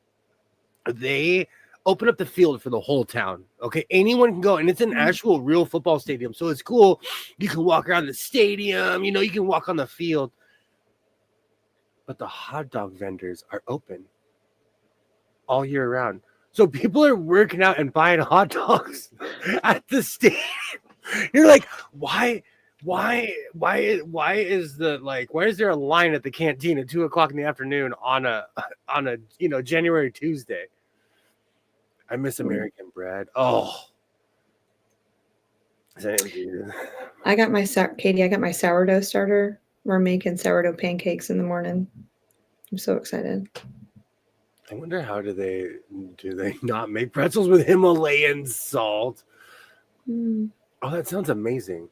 They open up the field for the whole town. Okay, anyone can go, and it's an actual real football stadium, so it's cool. You can walk around the stadium, you know, you can walk on the field. But the hot dog vendors are open all year round. So people are working out and buying hot dogs at the stadium. You're like, why is there a line at the canteen at 2:00 in the afternoon on a January Tuesday? I miss American bread. Oh, I got my sourdough starter. We're making sourdough pancakes in the morning. I'm so excited. I wonder how do they not make pretzels with Himalayan salt? Oh, that sounds amazing.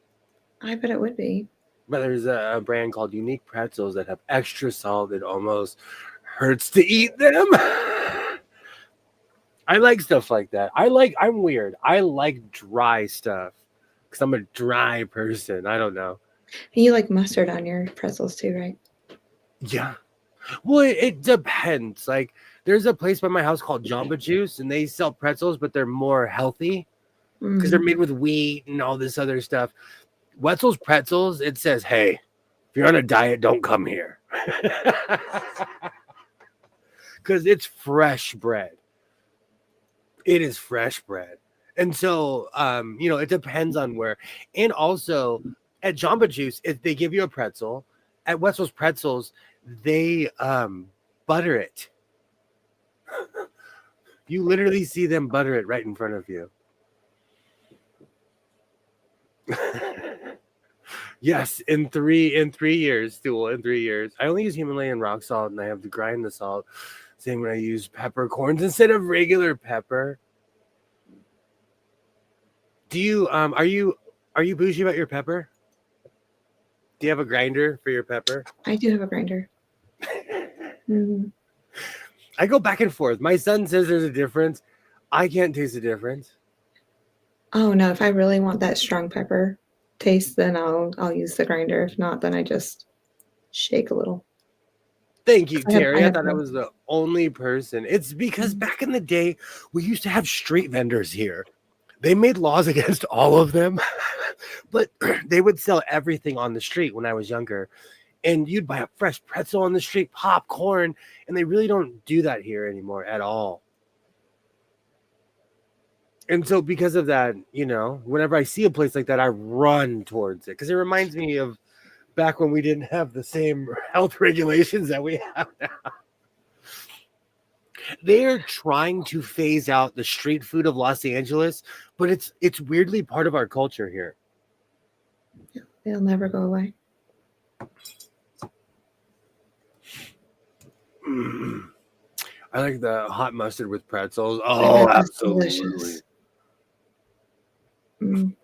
I bet it would be. But there's a brand called Unique Pretzels that have extra salt. It almost hurts to eat them. I like stuff like that. I'm weird. I like dry stuff because I'm a dry person. I don't know. And you like mustard on your pretzels too, right? Yeah. Well, it depends. Like, there's a place by my house called Jamba Juice, and they sell pretzels, but they're more healthy because they're made with wheat and all this other stuff. Wetzel's Pretzels, it says, hey, if you're on a diet, don't come here. Because it's fresh bread. It is fresh bread. And so, it depends on where. And also, at Jamba Juice, if they give you a pretzel, at Wetzel's Pretzels, they butter it. You literally see them butter it right in front of you. Yes, in 3 years, Stool, in 3 years. I only use Himalayan rock salt, and I have to grind the salt. Same when I use peppercorns instead of regular pepper. Do you are you bougie about your pepper? Do you have a grinder for your pepper? I do have a grinder. I go back and forth. My son says there's a difference. I can't taste the difference. Oh no, if I really want that strong pepper taste, then I'll use the grinder. If not, then I just shake a little. Thank you, Terry. I thought I was the only person. It's because back in the day, we used to have street vendors here. They made laws against all of them, but they would sell everything on the street when I was younger. and you'd buy a fresh pretzel on the street, popcorn, and they really don't do that here anymore at all. And so because of that, whenever I see a place like that, I run towards it because it reminds me of back when we didn't have the same health regulations that we have now. They're trying to phase out the street food of Los Angeles, but it's weirdly part of our culture here. They'll never go away. I like the hot mustard with pretzels. Oh, That's absolutely. delicious. Mm.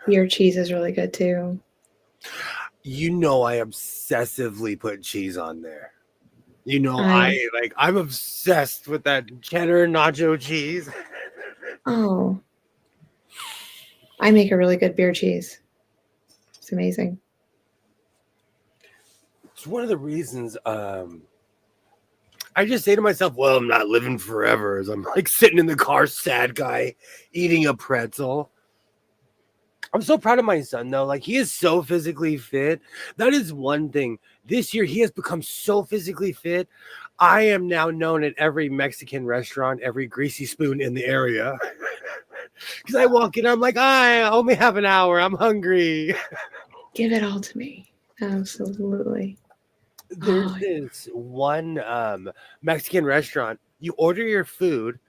Your cheese is really good too. I obsessively put cheese on there. I'm obsessed with that cheddar nacho cheese. Oh, I make a really good beer cheese. It's amazing. It's one of the reasons I just say to myself, well, I'm not living forever, as I'm like sitting in the car, sad guy, eating a pretzel. I'm so proud of my son, though. Like, he is so physically fit. That is one thing. This year, he has become so physically fit. I am now known at every Mexican restaurant, every greasy spoon in the area. Because I walk in, I'm like, I only have an hour. I'm hungry. Give it all to me. Absolutely. There's this one Mexican restaurant. You order your food,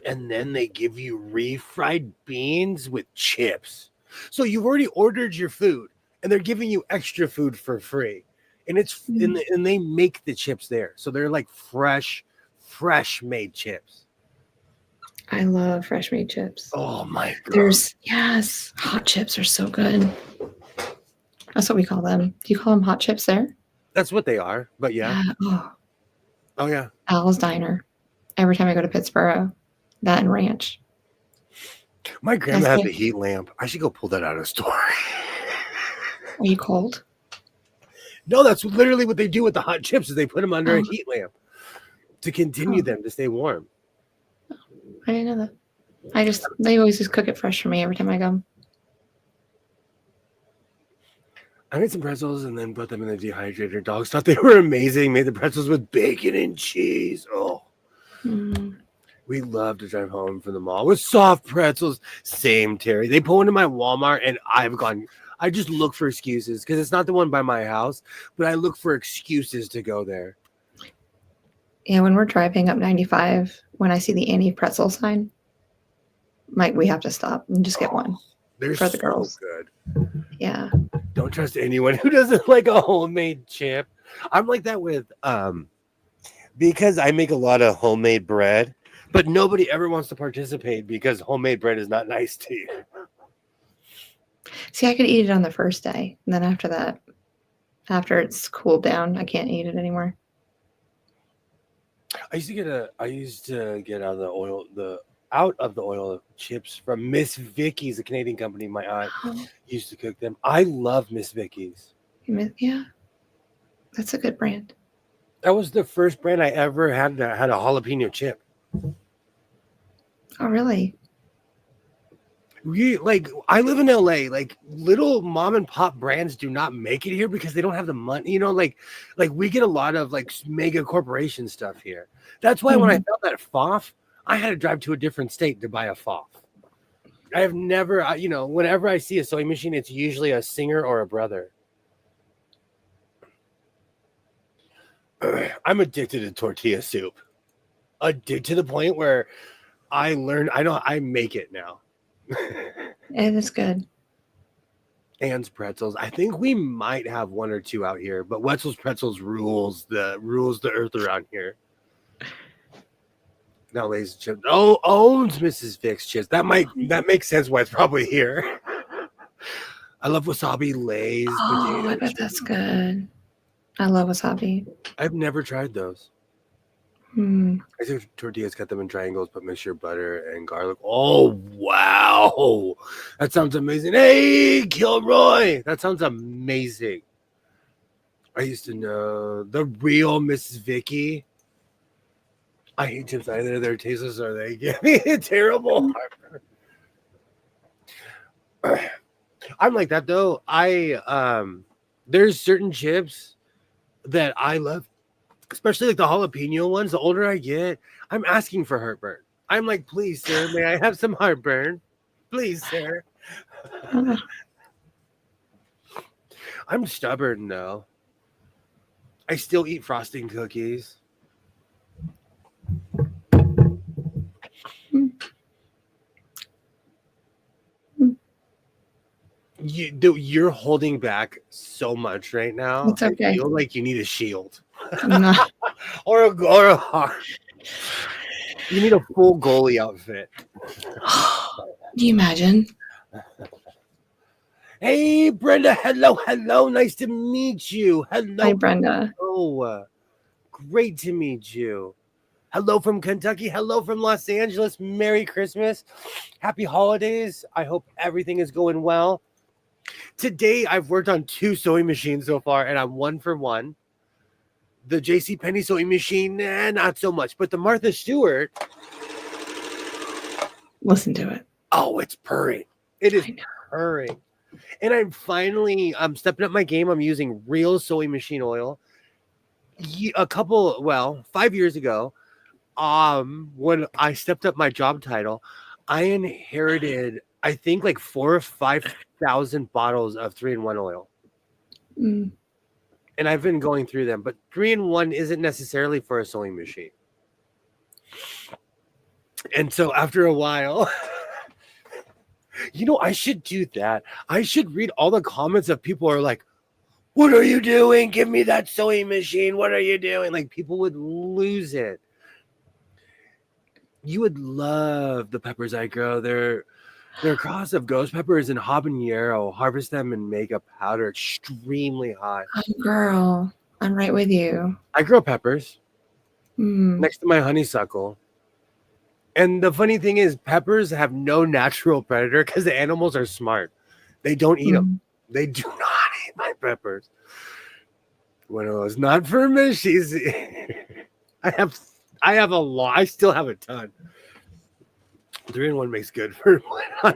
and then they give you refried beans with chips. So you've already ordered your food, and they're giving you extra food for free. And and they make the chips there. So they're like fresh made chips. I love fresh made chips. Oh my God. Yes, hot chips are so good. That's what we call them. Do you call them hot chips there? That's what they are. But yeah. Oh yeah. Al's Diner. Every time I go to Pittsburgh, that and ranch. My grandma had the heat lamp. I should go pull that out of the store. Are you cold? No, that's literally what they do with the hot chips is they put them under a heat lamp to continue them to stay warm. I didn't know that. They always just cook it fresh for me every time I go. I made some pretzels and then put them in the dehydrator. Dogs thought they were amazing. Made the pretzels with bacon and cheese. Oh. We love to drive home from the mall with soft pretzels. Same, Terry. They pull into my Walmart and I just look for excuses because it's not the one by my house, but I look for excuses to go there. Yeah, when we're driving up 95, when I see the Annie pretzel sign, we have to stop and just get one. They're for the girls. Good. Yeah. Don't trust anyone who doesn't like a homemade chip. I'm like that with because I make a lot of homemade bread, but nobody ever wants to participate because homemade bread is not nice to you. See, I could eat it on the first day, and then after that, after it's cooled down, I can't eat it anymore. I used to get out of the oil chips from Miss Vicky's, a Canadian company. My aunt used to cook them. I love Miss Vicky's. Yeah, that's a good brand. That was the first brand I ever had that had a jalapeno chip. Oh, really? I live in LA. Like, little mom and pop brands do not make it here because they don't have the money. Like we get a lot of like mega corporation stuff here. That's why when I felt that FOF, I had to drive to a different state to buy a FOF. I have never, whenever I see a sewing machine, it's usually a singer or a brother. I'm addicted to tortilla soup. Addicted to the point where I make it now. It is good. Ann's Pretzels. I think we might have one or two out here, but Wetzel's Pretzels rules the earth around here. Now, ladies and gentlemen, owns Mrs. Vic's chips. That makes sense why it's probably here. I love wasabi Lay's. Oh, I bet that's good. I love wasabi. I've never tried those. I think tortillas, cut them in triangles, put mixture of butter and garlic. Oh, wow. That sounds amazing. Hey, Kilroy. That sounds amazing. I used to know the real Mrs. Vicky. I hate chips either. They're tasteless or they give me a terrible heartburn. I'm like that though. There's certain chips that I love, especially like the jalapeno ones. The older I get, I'm asking for heartburn. I'm like, please, sir, may I have some heartburn? Please, sir. Uh, I'm stubborn though. I still eat frosting cookies. You're holding back so much right now. It's okay. I feel like you need a shield I'm not. or a you need a full goalie outfit. Do you imagine? Hey, Brenda. Hello. Nice to meet you. Hello. Hi, Brenda. Oh, great to meet you. Hello from Kentucky. Hello from Los Angeles. Merry Christmas. Happy holidays. I hope everything is going well. Today, I've worked on 2 sewing machines so far, and I'm 1 for 1. The JCPenney sewing machine, not so much. But the Martha Stewart, Listen to it. oh, it's purring. It is purring. And I'm stepping up my game. I'm using real sewing machine oil. 5 years ago, when I stepped up my job title, I inherited, I think, like 4,000 or 5,000 bottles of 3-in-1 oil. Mm. And I've been going through them, but 3-in-1 isn't necessarily for a sewing machine. And so after a while, I should do that. I should read all the comments of people who are like, what are you doing? Give me that sewing machine. What are you doing? Like, people would lose it. You would love the peppers I grow. They're a cross of ghost peppers and habanero. Harvest them and make a powder extremely hot. Oh, girl, I'm right with you. I grow peppers Mm. next to my honeysuckle. And the funny thing is, peppers have no natural predator because the animals are smart. They don't eat them. They do not eat my peppers. When it was not for me, I have a lot. I still have a ton. 3-in-1 makes good for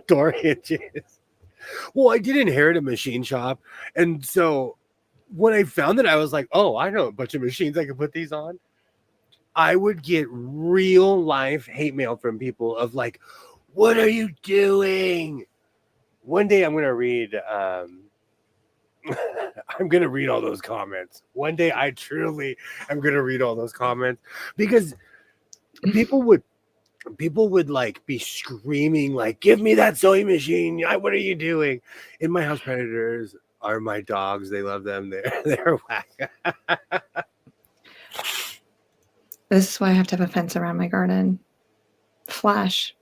door hinges. Well, I did inherit a machine shop. And so when I found it, I was like, oh, I know a bunch of machines I can put these on. I would get real life hate mail from people of like, what are you doing? One day I'm going to read, I'm going to read all those comments. One day I truly am going to read all those comments because people would like be screaming like, give me that sewing machine. What are you doing? In my house, predators are my dogs. They love them. They're whack. This is why I have to have a fence around my garden. Flash.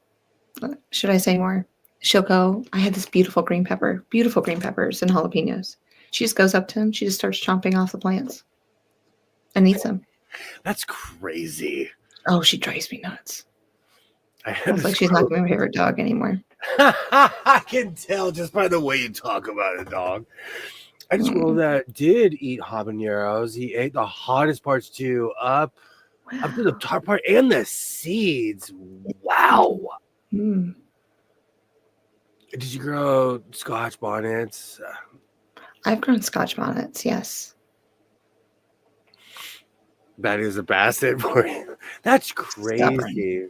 Should I say more? She'll go, I had this beautiful green peppers and jalapenos. She just goes up to him. She just starts chomping off the plants and eats them. That's crazy. Oh, she drives me nuts. It's like she's not my favorite dog anymore. I can tell just by the way you talk about a dog. I just know that did eat habaneros. He ate the hottest parts too, up to the top part and the seeds. Wow. Mm. Did you grow Scotch bonnets? I've grown Scotch bonnets, yes. That is a basset for you. That's crazy. Stubborn.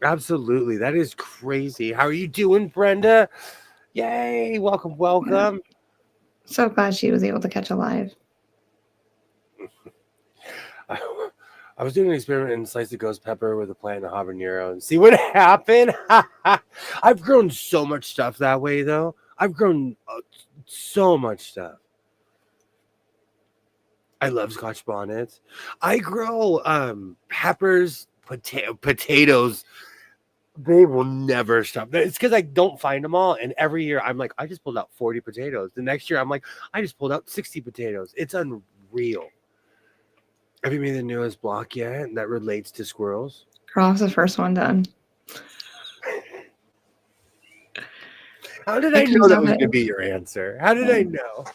Absolutely. That is crazy. How are you doing, Brenda? Yay. Welcome. Yeah. So glad she was able to catch a live. I was doing an experiment and sliced a ghost pepper with a plant and a habanero and see what happened. I've grown so much stuff that way, though. I've grown so much stuff. I love Scotch bonnets. I grow peppers, potatoes. They will never stop. It's because I don't find them all. And every year I'm like, I just pulled out 40 potatoes. The next year I'm like, I just pulled out 60 potatoes. It's unreal. Have you made the newest block yet that relates to squirrels? Girl, I was the first one done. How did I know that was going to be your answer? How did I know?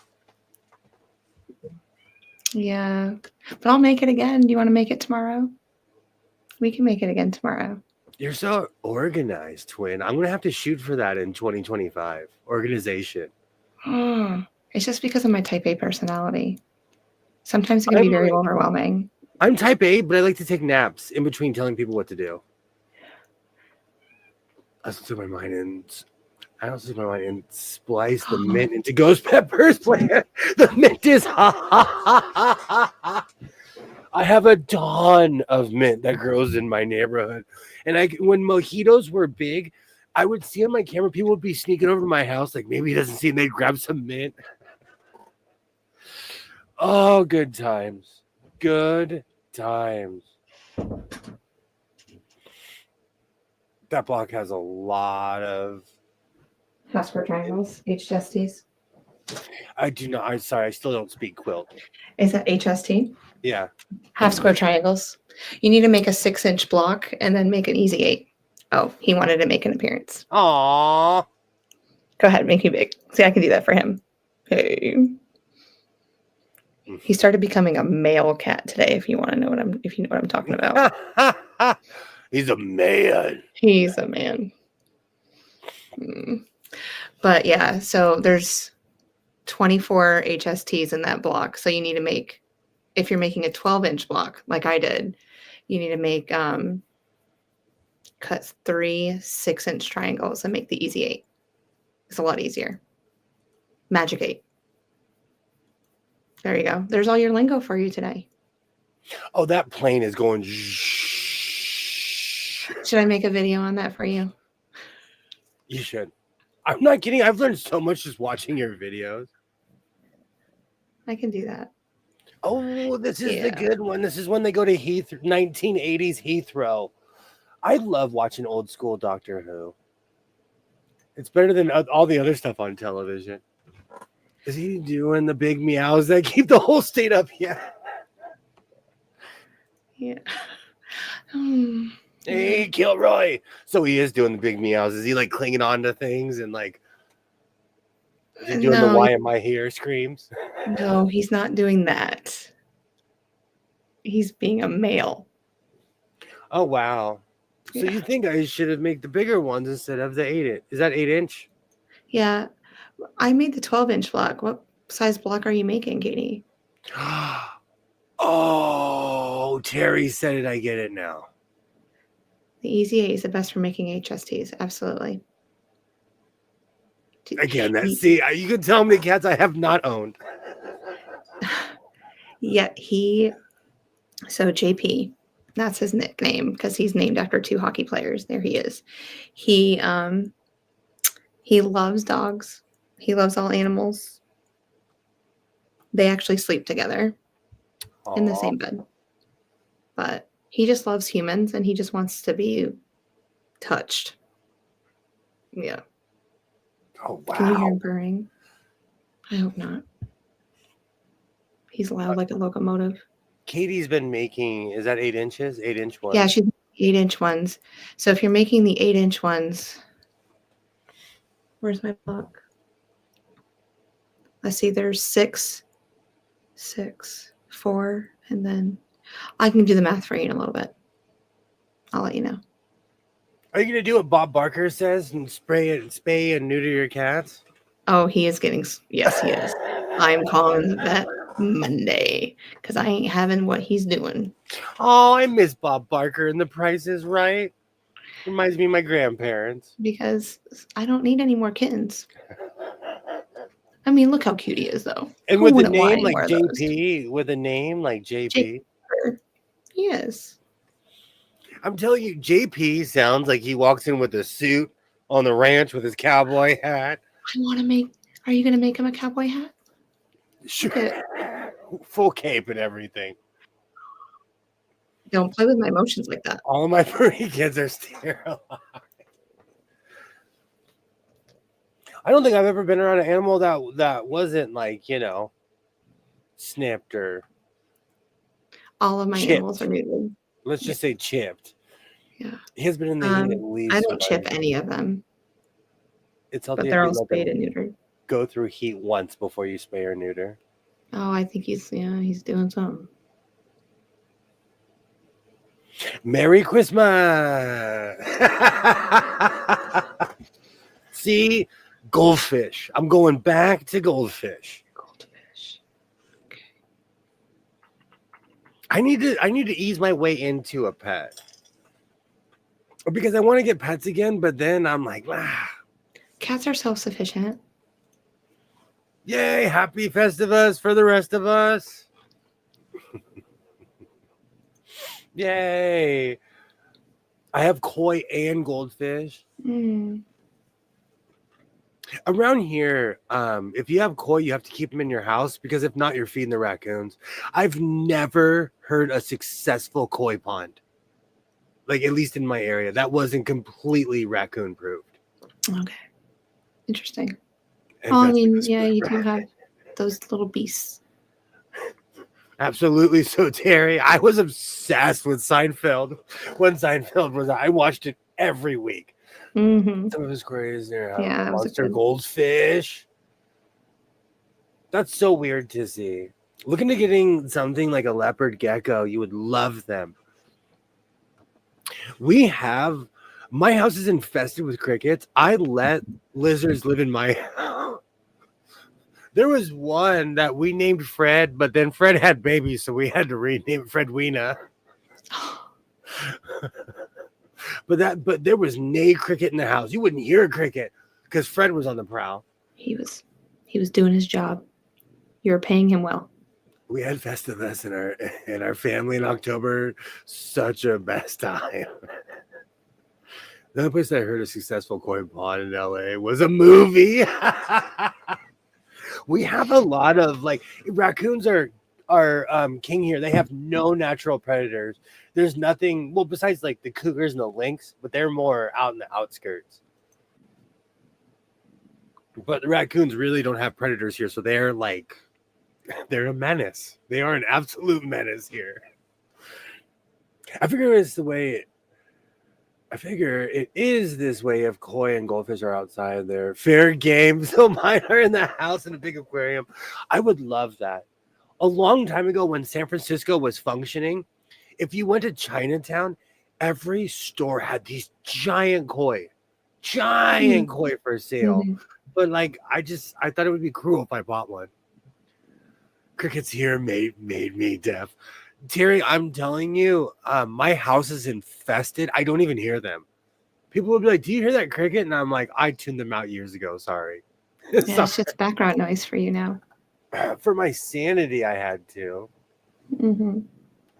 Yeah, but I'll make it again. Do you want to make it tomorrow? We can make it again tomorrow. You're so organized, twin. I'm going to have to shoot for that in 2025. Organization. It's just because of my type A personality. Sometimes it can be I'm very like, overwhelming. I'm type A, but I like to take naps in between telling people what to do. I also took my mind and splice the mint into ghost peppers. The mint is I have a ton of mint that grows in my neighborhood. And when mojitos were big, I would see on my camera people would be sneaking over to my house, like maybe he doesn't see, and they'd grab some mint. Oh, good times. Good times. That block has a lot of. Half square triangles, HSTs. I do not. I'm sorry. I still don't speak quilt. Is that HST? Yeah. Half square triangles. You need to make a 6-inch block and then make an easy 8. Oh, he wanted to make an appearance. Aww. Go ahead, make me big. See, I can do that for him. Hey. He started becoming a male cat today. If you know what I'm talking about. He's a man. He's a man. But yeah, so there's 24 HSTs in that block. So you need to make, if you're making a 12-inch block like I did, you need to make cut 3 6-inch triangles and make the easy 8. It's a lot easier. Magic 8. There you go. There's all your lingo for you today. Oh, that plane is going. Should I make a video on that for you? You should. I'm not kidding. I've learned so much just watching your videos. I can do that. Oh, this is the good one. This is when they go to 1980s Heathrow. I love watching old school Doctor Who. It's better than all the other stuff on television. Is he doing the big meows that keep the whole state up? Yeah. Yeah. Hey, Kilroy. So he is doing the big meows. Is he like clinging on to things and like is he doing the why am I here screams? No, he's not doing that. He's being a male. Oh, wow. So you think I should have made the bigger ones instead of the 8-inch? Is that 8-inch? Yeah. I made the 12-inch block. What size block are you making, Katie? Oh, Terry said it. I get it now. The Easy 8 is the best for making HSTs. Absolutely. Again, you can tell me cats I have not owned. Yeah, so JP, that's his nickname because he's named after 2 hockey players. There he is. He loves dogs. He loves all animals. They actually sleep together in the same bed. But he just loves humans and he just wants to be touched. Yeah. Oh, wow. Can you hear him purring? I hope not. He's loud like a locomotive. Katie's been making, is that 8 inches? 8-inch ones? Yeah, she's 8-inch ones. So if you're making the 8-inch ones, where's my block? Let's see, there's 6, 4, and then I can do the math for you in a little bit. I'll let you know. Are you going to do what Bob Barker says and spay and neuter your cats? Oh, he is getting, yes, he is. I'm calling that Monday because I ain't having what he's doing. Oh, I miss Bob Barker and The Price is Right. Reminds me of my grandparents. Because I don't need any more kittens. I mean, look how cute he is, though. And with a name like JP, Yes. I'm telling you, JP sounds like he walks in with a suit on the ranch with his cowboy hat. Are you going to make him a cowboy hat? Sure. Full cape and everything. Don't play with my emotions like that. All of my furry kids are sterilized. I don't think I've ever been around an animal that wasn't like, snipped or all of my chipped. Animals are neutered. Let's just say chipped. Yeah. He has been in the heat at least. I don't chip any of them. It's healthy. But they're all spayed and neutered. Go through heat once before you spay or neuter. Oh, I think he's doing something. Merry Christmas. See, Goldfish. I'm going back to goldfish. Goldfish. Okay. I need to ease my way into a pet. Because I want to get pets again, but then I'm like, Cats are self-sufficient. yay, happy Festivus for the rest of us. Yay. I have koi and goldfish. Around here, if you have koi, you have to keep them in your house because if not, you're feeding the raccoons. I've never heard a successful koi pond, like at least in my area, that wasn't completely raccoon proofed. Okay. Interesting. And Well, I Festivus mean, was yeah, you do have those little beasts. absolutely. So Terry, I was obsessed with Seinfeld when Seinfeld was out. I watched it every week. Mm-hmm. Some of his crazy. Yeah, that was a monster good- goldfish. That's so weird to see. Look into getting something like a leopard gecko. You would love them. My house is infested with crickets. I let lizards live in my house. There was one that we named Fred, but then Fred had babies, so we had to rename it Fredweena. But there was nay cricket in the house. You wouldn't hear a cricket because Fred was on the prowl. He was doing his job. You were paying him well. We had Festivus in our family in October. Such a best time. The only place I heard a successful koi pond in LA was a movie. We have a lot of like raccoons are king here. They have no natural predators. There's nothing well besides like the cougars and the lynx, but they're more out in the outskirts. But the raccoons really don't have predators here, so they're a menace. They are an absolute menace here. I figure it is this way if koi and goldfish are outside. They're fair game, so mine are in the house in a big aquarium. I would love that. A long time ago when San Francisco was functioning, if you went to Chinatown, every store had these giant koi for sale. Mm-hmm. But like, I thought it would be cruel if I bought one. Crickets here made me deaf. Terry, I'm telling you, my house is infested. I don't even hear them. People will be like, "Do you hear that cricket?" And I'm like, "I tuned them out years ago. Sorry." Yeah, it's just background noise for you now. For my sanity, I had to. Mm-hmm.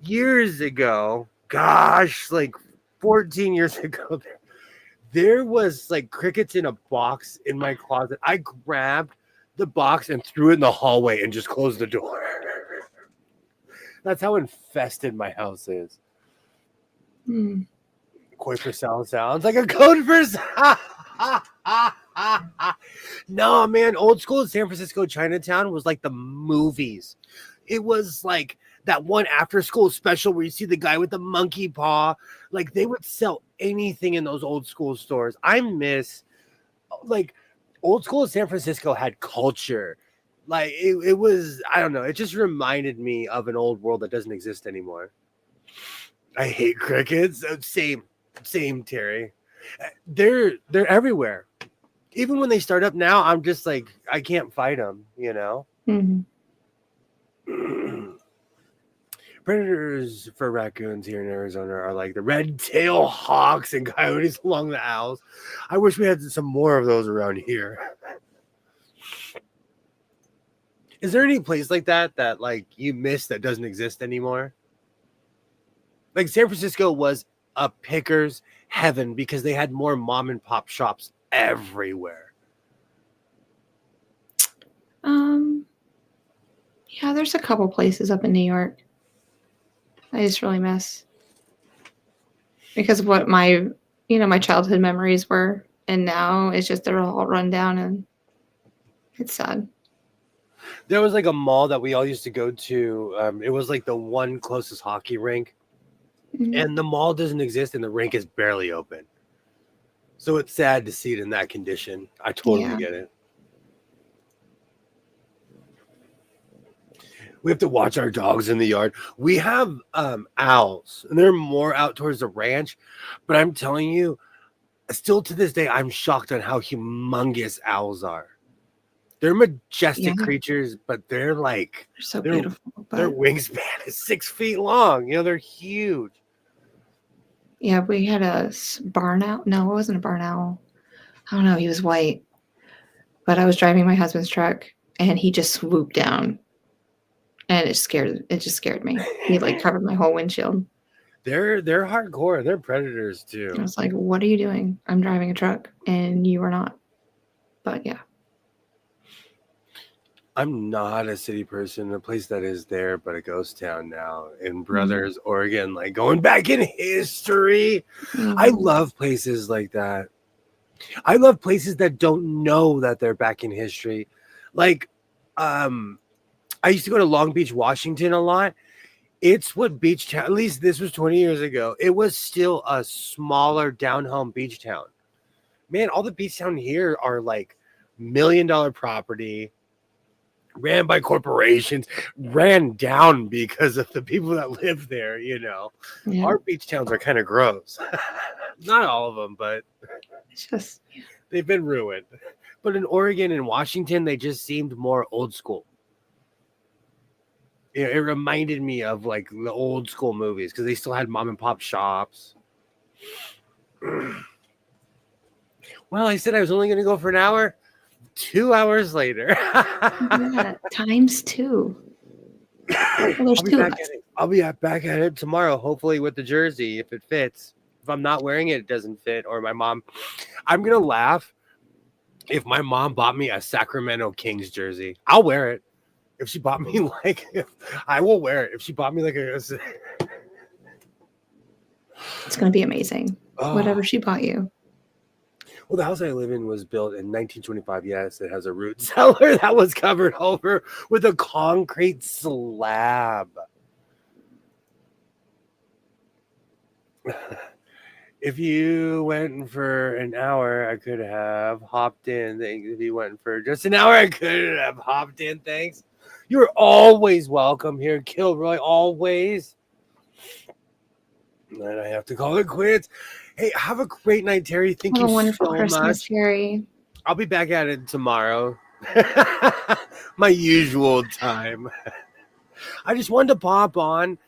Years ago, gosh, like 14 years ago, there was like crickets in a box in my closet. I grabbed the box and threw it in the hallway and just closed the door. That's how infested my house is. Mm. Koi for sound sounds like a code for No, man, old school San Francisco Chinatown was like the movies. It was like that one after school special where you see the guy with the monkey paw. Like they would sell anything in those old school stores. I miss like old school San Francisco had culture. Like it was, I don't know. It just reminded me of an old world that doesn't exist anymore. I hate crickets. Same, Terry. They're everywhere. Even when they start up now, I'm just like, I can't fight them, you know? Mm-hmm. Predators for raccoons here in Arizona are like the red-tailed hawks and coyotes along the Owls. I wish we had some more of those around here. Is there any place like that like you miss that doesn't exist anymore? Like San Francisco was a picker's heaven because they had more mom and pop shops everywhere. Yeah, there's a couple places up in New York I just really miss because of what my childhood memories were, and now it's just they're all run down and it's sad. There was like a mall that we all used to go to. It was like the one closest hockey rink. Mm-hmm. And the mall doesn't exist and the rink is barely open. So it's sad to see it in that condition. I totally get it. We have to watch our dogs in the yard. We have owls and they're more out towards the ranch. But I'm telling you, Still to this day, I'm shocked on how humongous owls are. They're majestic Yeah. creatures, but they're like They're so their beautiful. their But wingspan is 6 feet long. They're huge. yeah, we had a barn owl. No, it wasn't a barn owl. I don't know. He was white. But I was driving my husband's truck and he just swooped down and it just scared me. He like covered my whole windshield. They're hardcore. They're predators I too. was like, what are you doing? I'm driving a truck and you are not. But yeah. I'm not a city person. A place that is there, but a ghost town now in Brothers, Oregon. Like going back in history. I love places like that. I love places that don't know that they're back in history. Like, I used to go to Long Beach, Washington a lot. It's what beach town, at least this was 20 years ago. It was still a smaller down home beach town. Man, all the beach town here are like $1 million property, ran by corporations, ran down because of the people that live there. Yeah. Our beach towns are kind of gross. Not all of them, but It's just they've been ruined. But in Oregon and Washington, they just seemed more old school. It reminded me of like the old school movies because they still had mom and pop shops. Well, I said I was only going to go for an hour. 2 hours later. yeah, times two. Well, there's two of us. I'll be back at it tomorrow, hopefully with the jersey if it fits. If I'm not wearing it, it doesn't fit. Or my mom, I'm going to laugh if my mom bought me a Sacramento Kings jersey. I'll wear it. If she bought me I will wear it. If she bought me It's going to be amazing. Whatever she bought you. Well, the house I live in was built in 1925. Yes, it has a root cellar that was covered over with a concrete slab. If you went for an hour, I could have hopped in. If you went for just an hour, I could have hopped in. Thanks. You're always welcome here, Kilroy. Always. And I have to call it quits. Hey, have a great night, Terry. Thank you Have a wonderful so Christmas, much. Terry. I'll be back at it tomorrow. My usual time. I just wanted to pop on,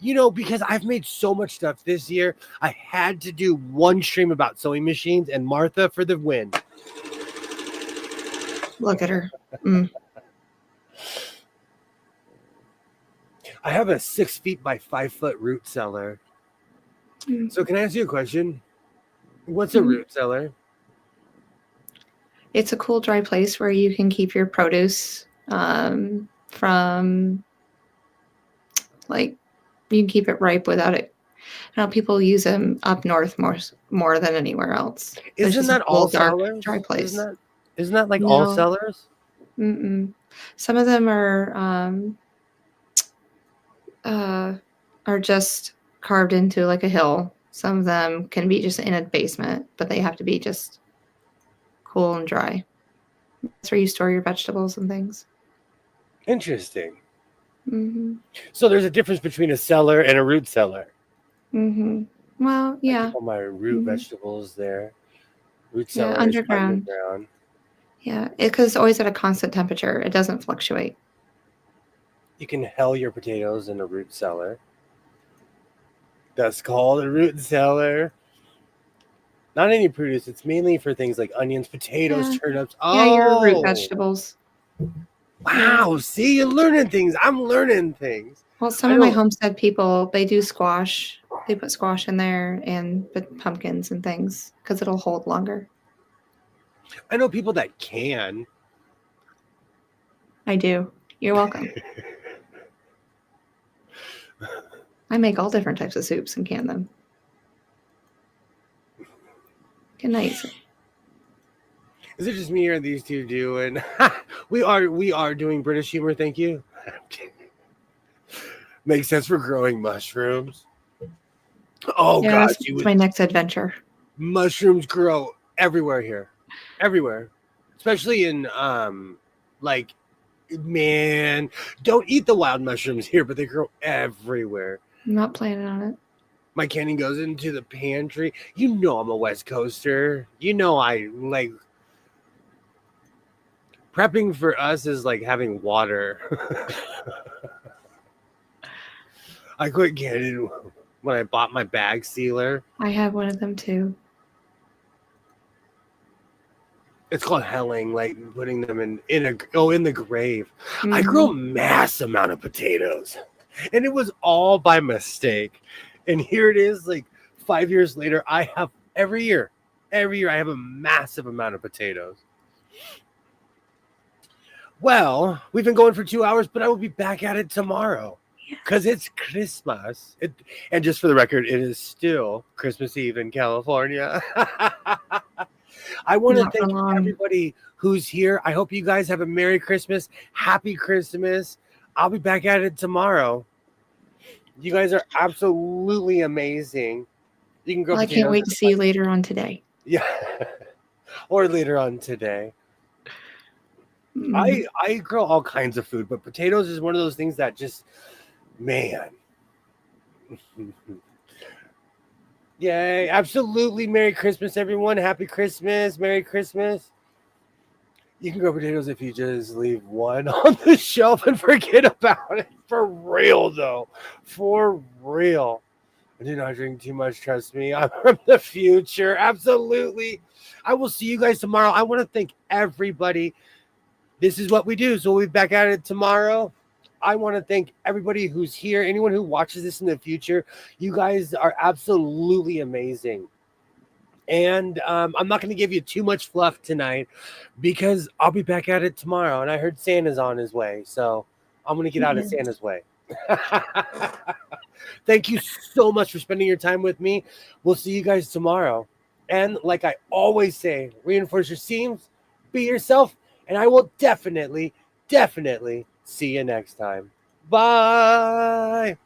because I've made so much stuff this year. I had to do one stream about sewing machines and Martha for the win. Look at her. I have a 6 feet by 5 foot root cellar. So can I ask you a question? What's a root cellar? It's a cool dry place where you can keep your produce from, like, you can keep it ripe without it. I know people use them up north more than anywhere else. Isn't that all cellars? Dry place. Isn't that like all cellars? Some of them are just carved into like a hill. Some of them can be just in a basement, but they have to be just cool and dry. That's where you store your vegetables and things. Interesting. So there's a difference between a cellar and a root cellar. Well, yeah. I keep all my root vegetables there. Root cellar is underground. Yeah, because it's always at a constant temperature. It doesn't fluctuate. You can hell your potatoes in a root cellar. That's called a root cellar. Not any produce. It's mainly for things like onions, potatoes, turnips. Your root vegetables. Wow. See, you're learning things. I'm learning things. Well, some of my homestead people, they do squash. They put squash in there and put pumpkins and things because it'll hold longer. I know people that can. I do. You're welcome. I make all different types of soups and can them. Good night. Is it just me or these two doing? we are doing British humor. Thank you. Makes sense for growing mushrooms. Oh gosh, it's my next adventure. Mushrooms grow everywhere here, everywhere, especially in man, don't eat the wild mushrooms here, but they grow everywhere. I'm not planning on it. My candy goes into the pantry. You know I'm a West Coaster. You know I like prepping for us is like having water. I quit candy when I bought my bag sealer. I have one of them too. It's called helling, like putting them in the grave. I grew a mass amount of potatoes, and it was all by mistake. And here it is, like 5 years later, I have every year I have a massive amount of potatoes. Well, we've been going for 2 hours, but I will be back at it tomorrow because it's Christmas. And just for the record, it is still Christmas Eve in California. I want to Not for thank long. everybody who's here. I hope you guys have a Merry Christmas. Happy Christmas. I'll be back at it tomorrow. You guys are absolutely amazing. You can go. Well, I can't wait to see you later on today. Yeah. Or later on today. I grow all kinds of food, but potatoes is one of those things that just, man. Yay, absolutely. Merry Christmas, everyone. Happy Christmas. Merry Christmas. You can grow potatoes if you just leave one on the shelf and forget about it. For real, though. For real. I do not drink too much, trust me. I'm from the future. Absolutely. I will see you guys tomorrow. I want to thank everybody. This is what we do, so we'll be back at it tomorrow. I want to thank everybody who's here, anyone who watches this in the future. You guys are absolutely amazing. And I'm not going to give you too much fluff tonight because I'll be back at it tomorrow. And I heard Santa's on his way, so I'm going to get out of Santa's way. Thank you so much for spending your time with me. We'll see you guys tomorrow. And like I always say, reinforce your seams, be yourself, and I will definitely see you next time. Bye.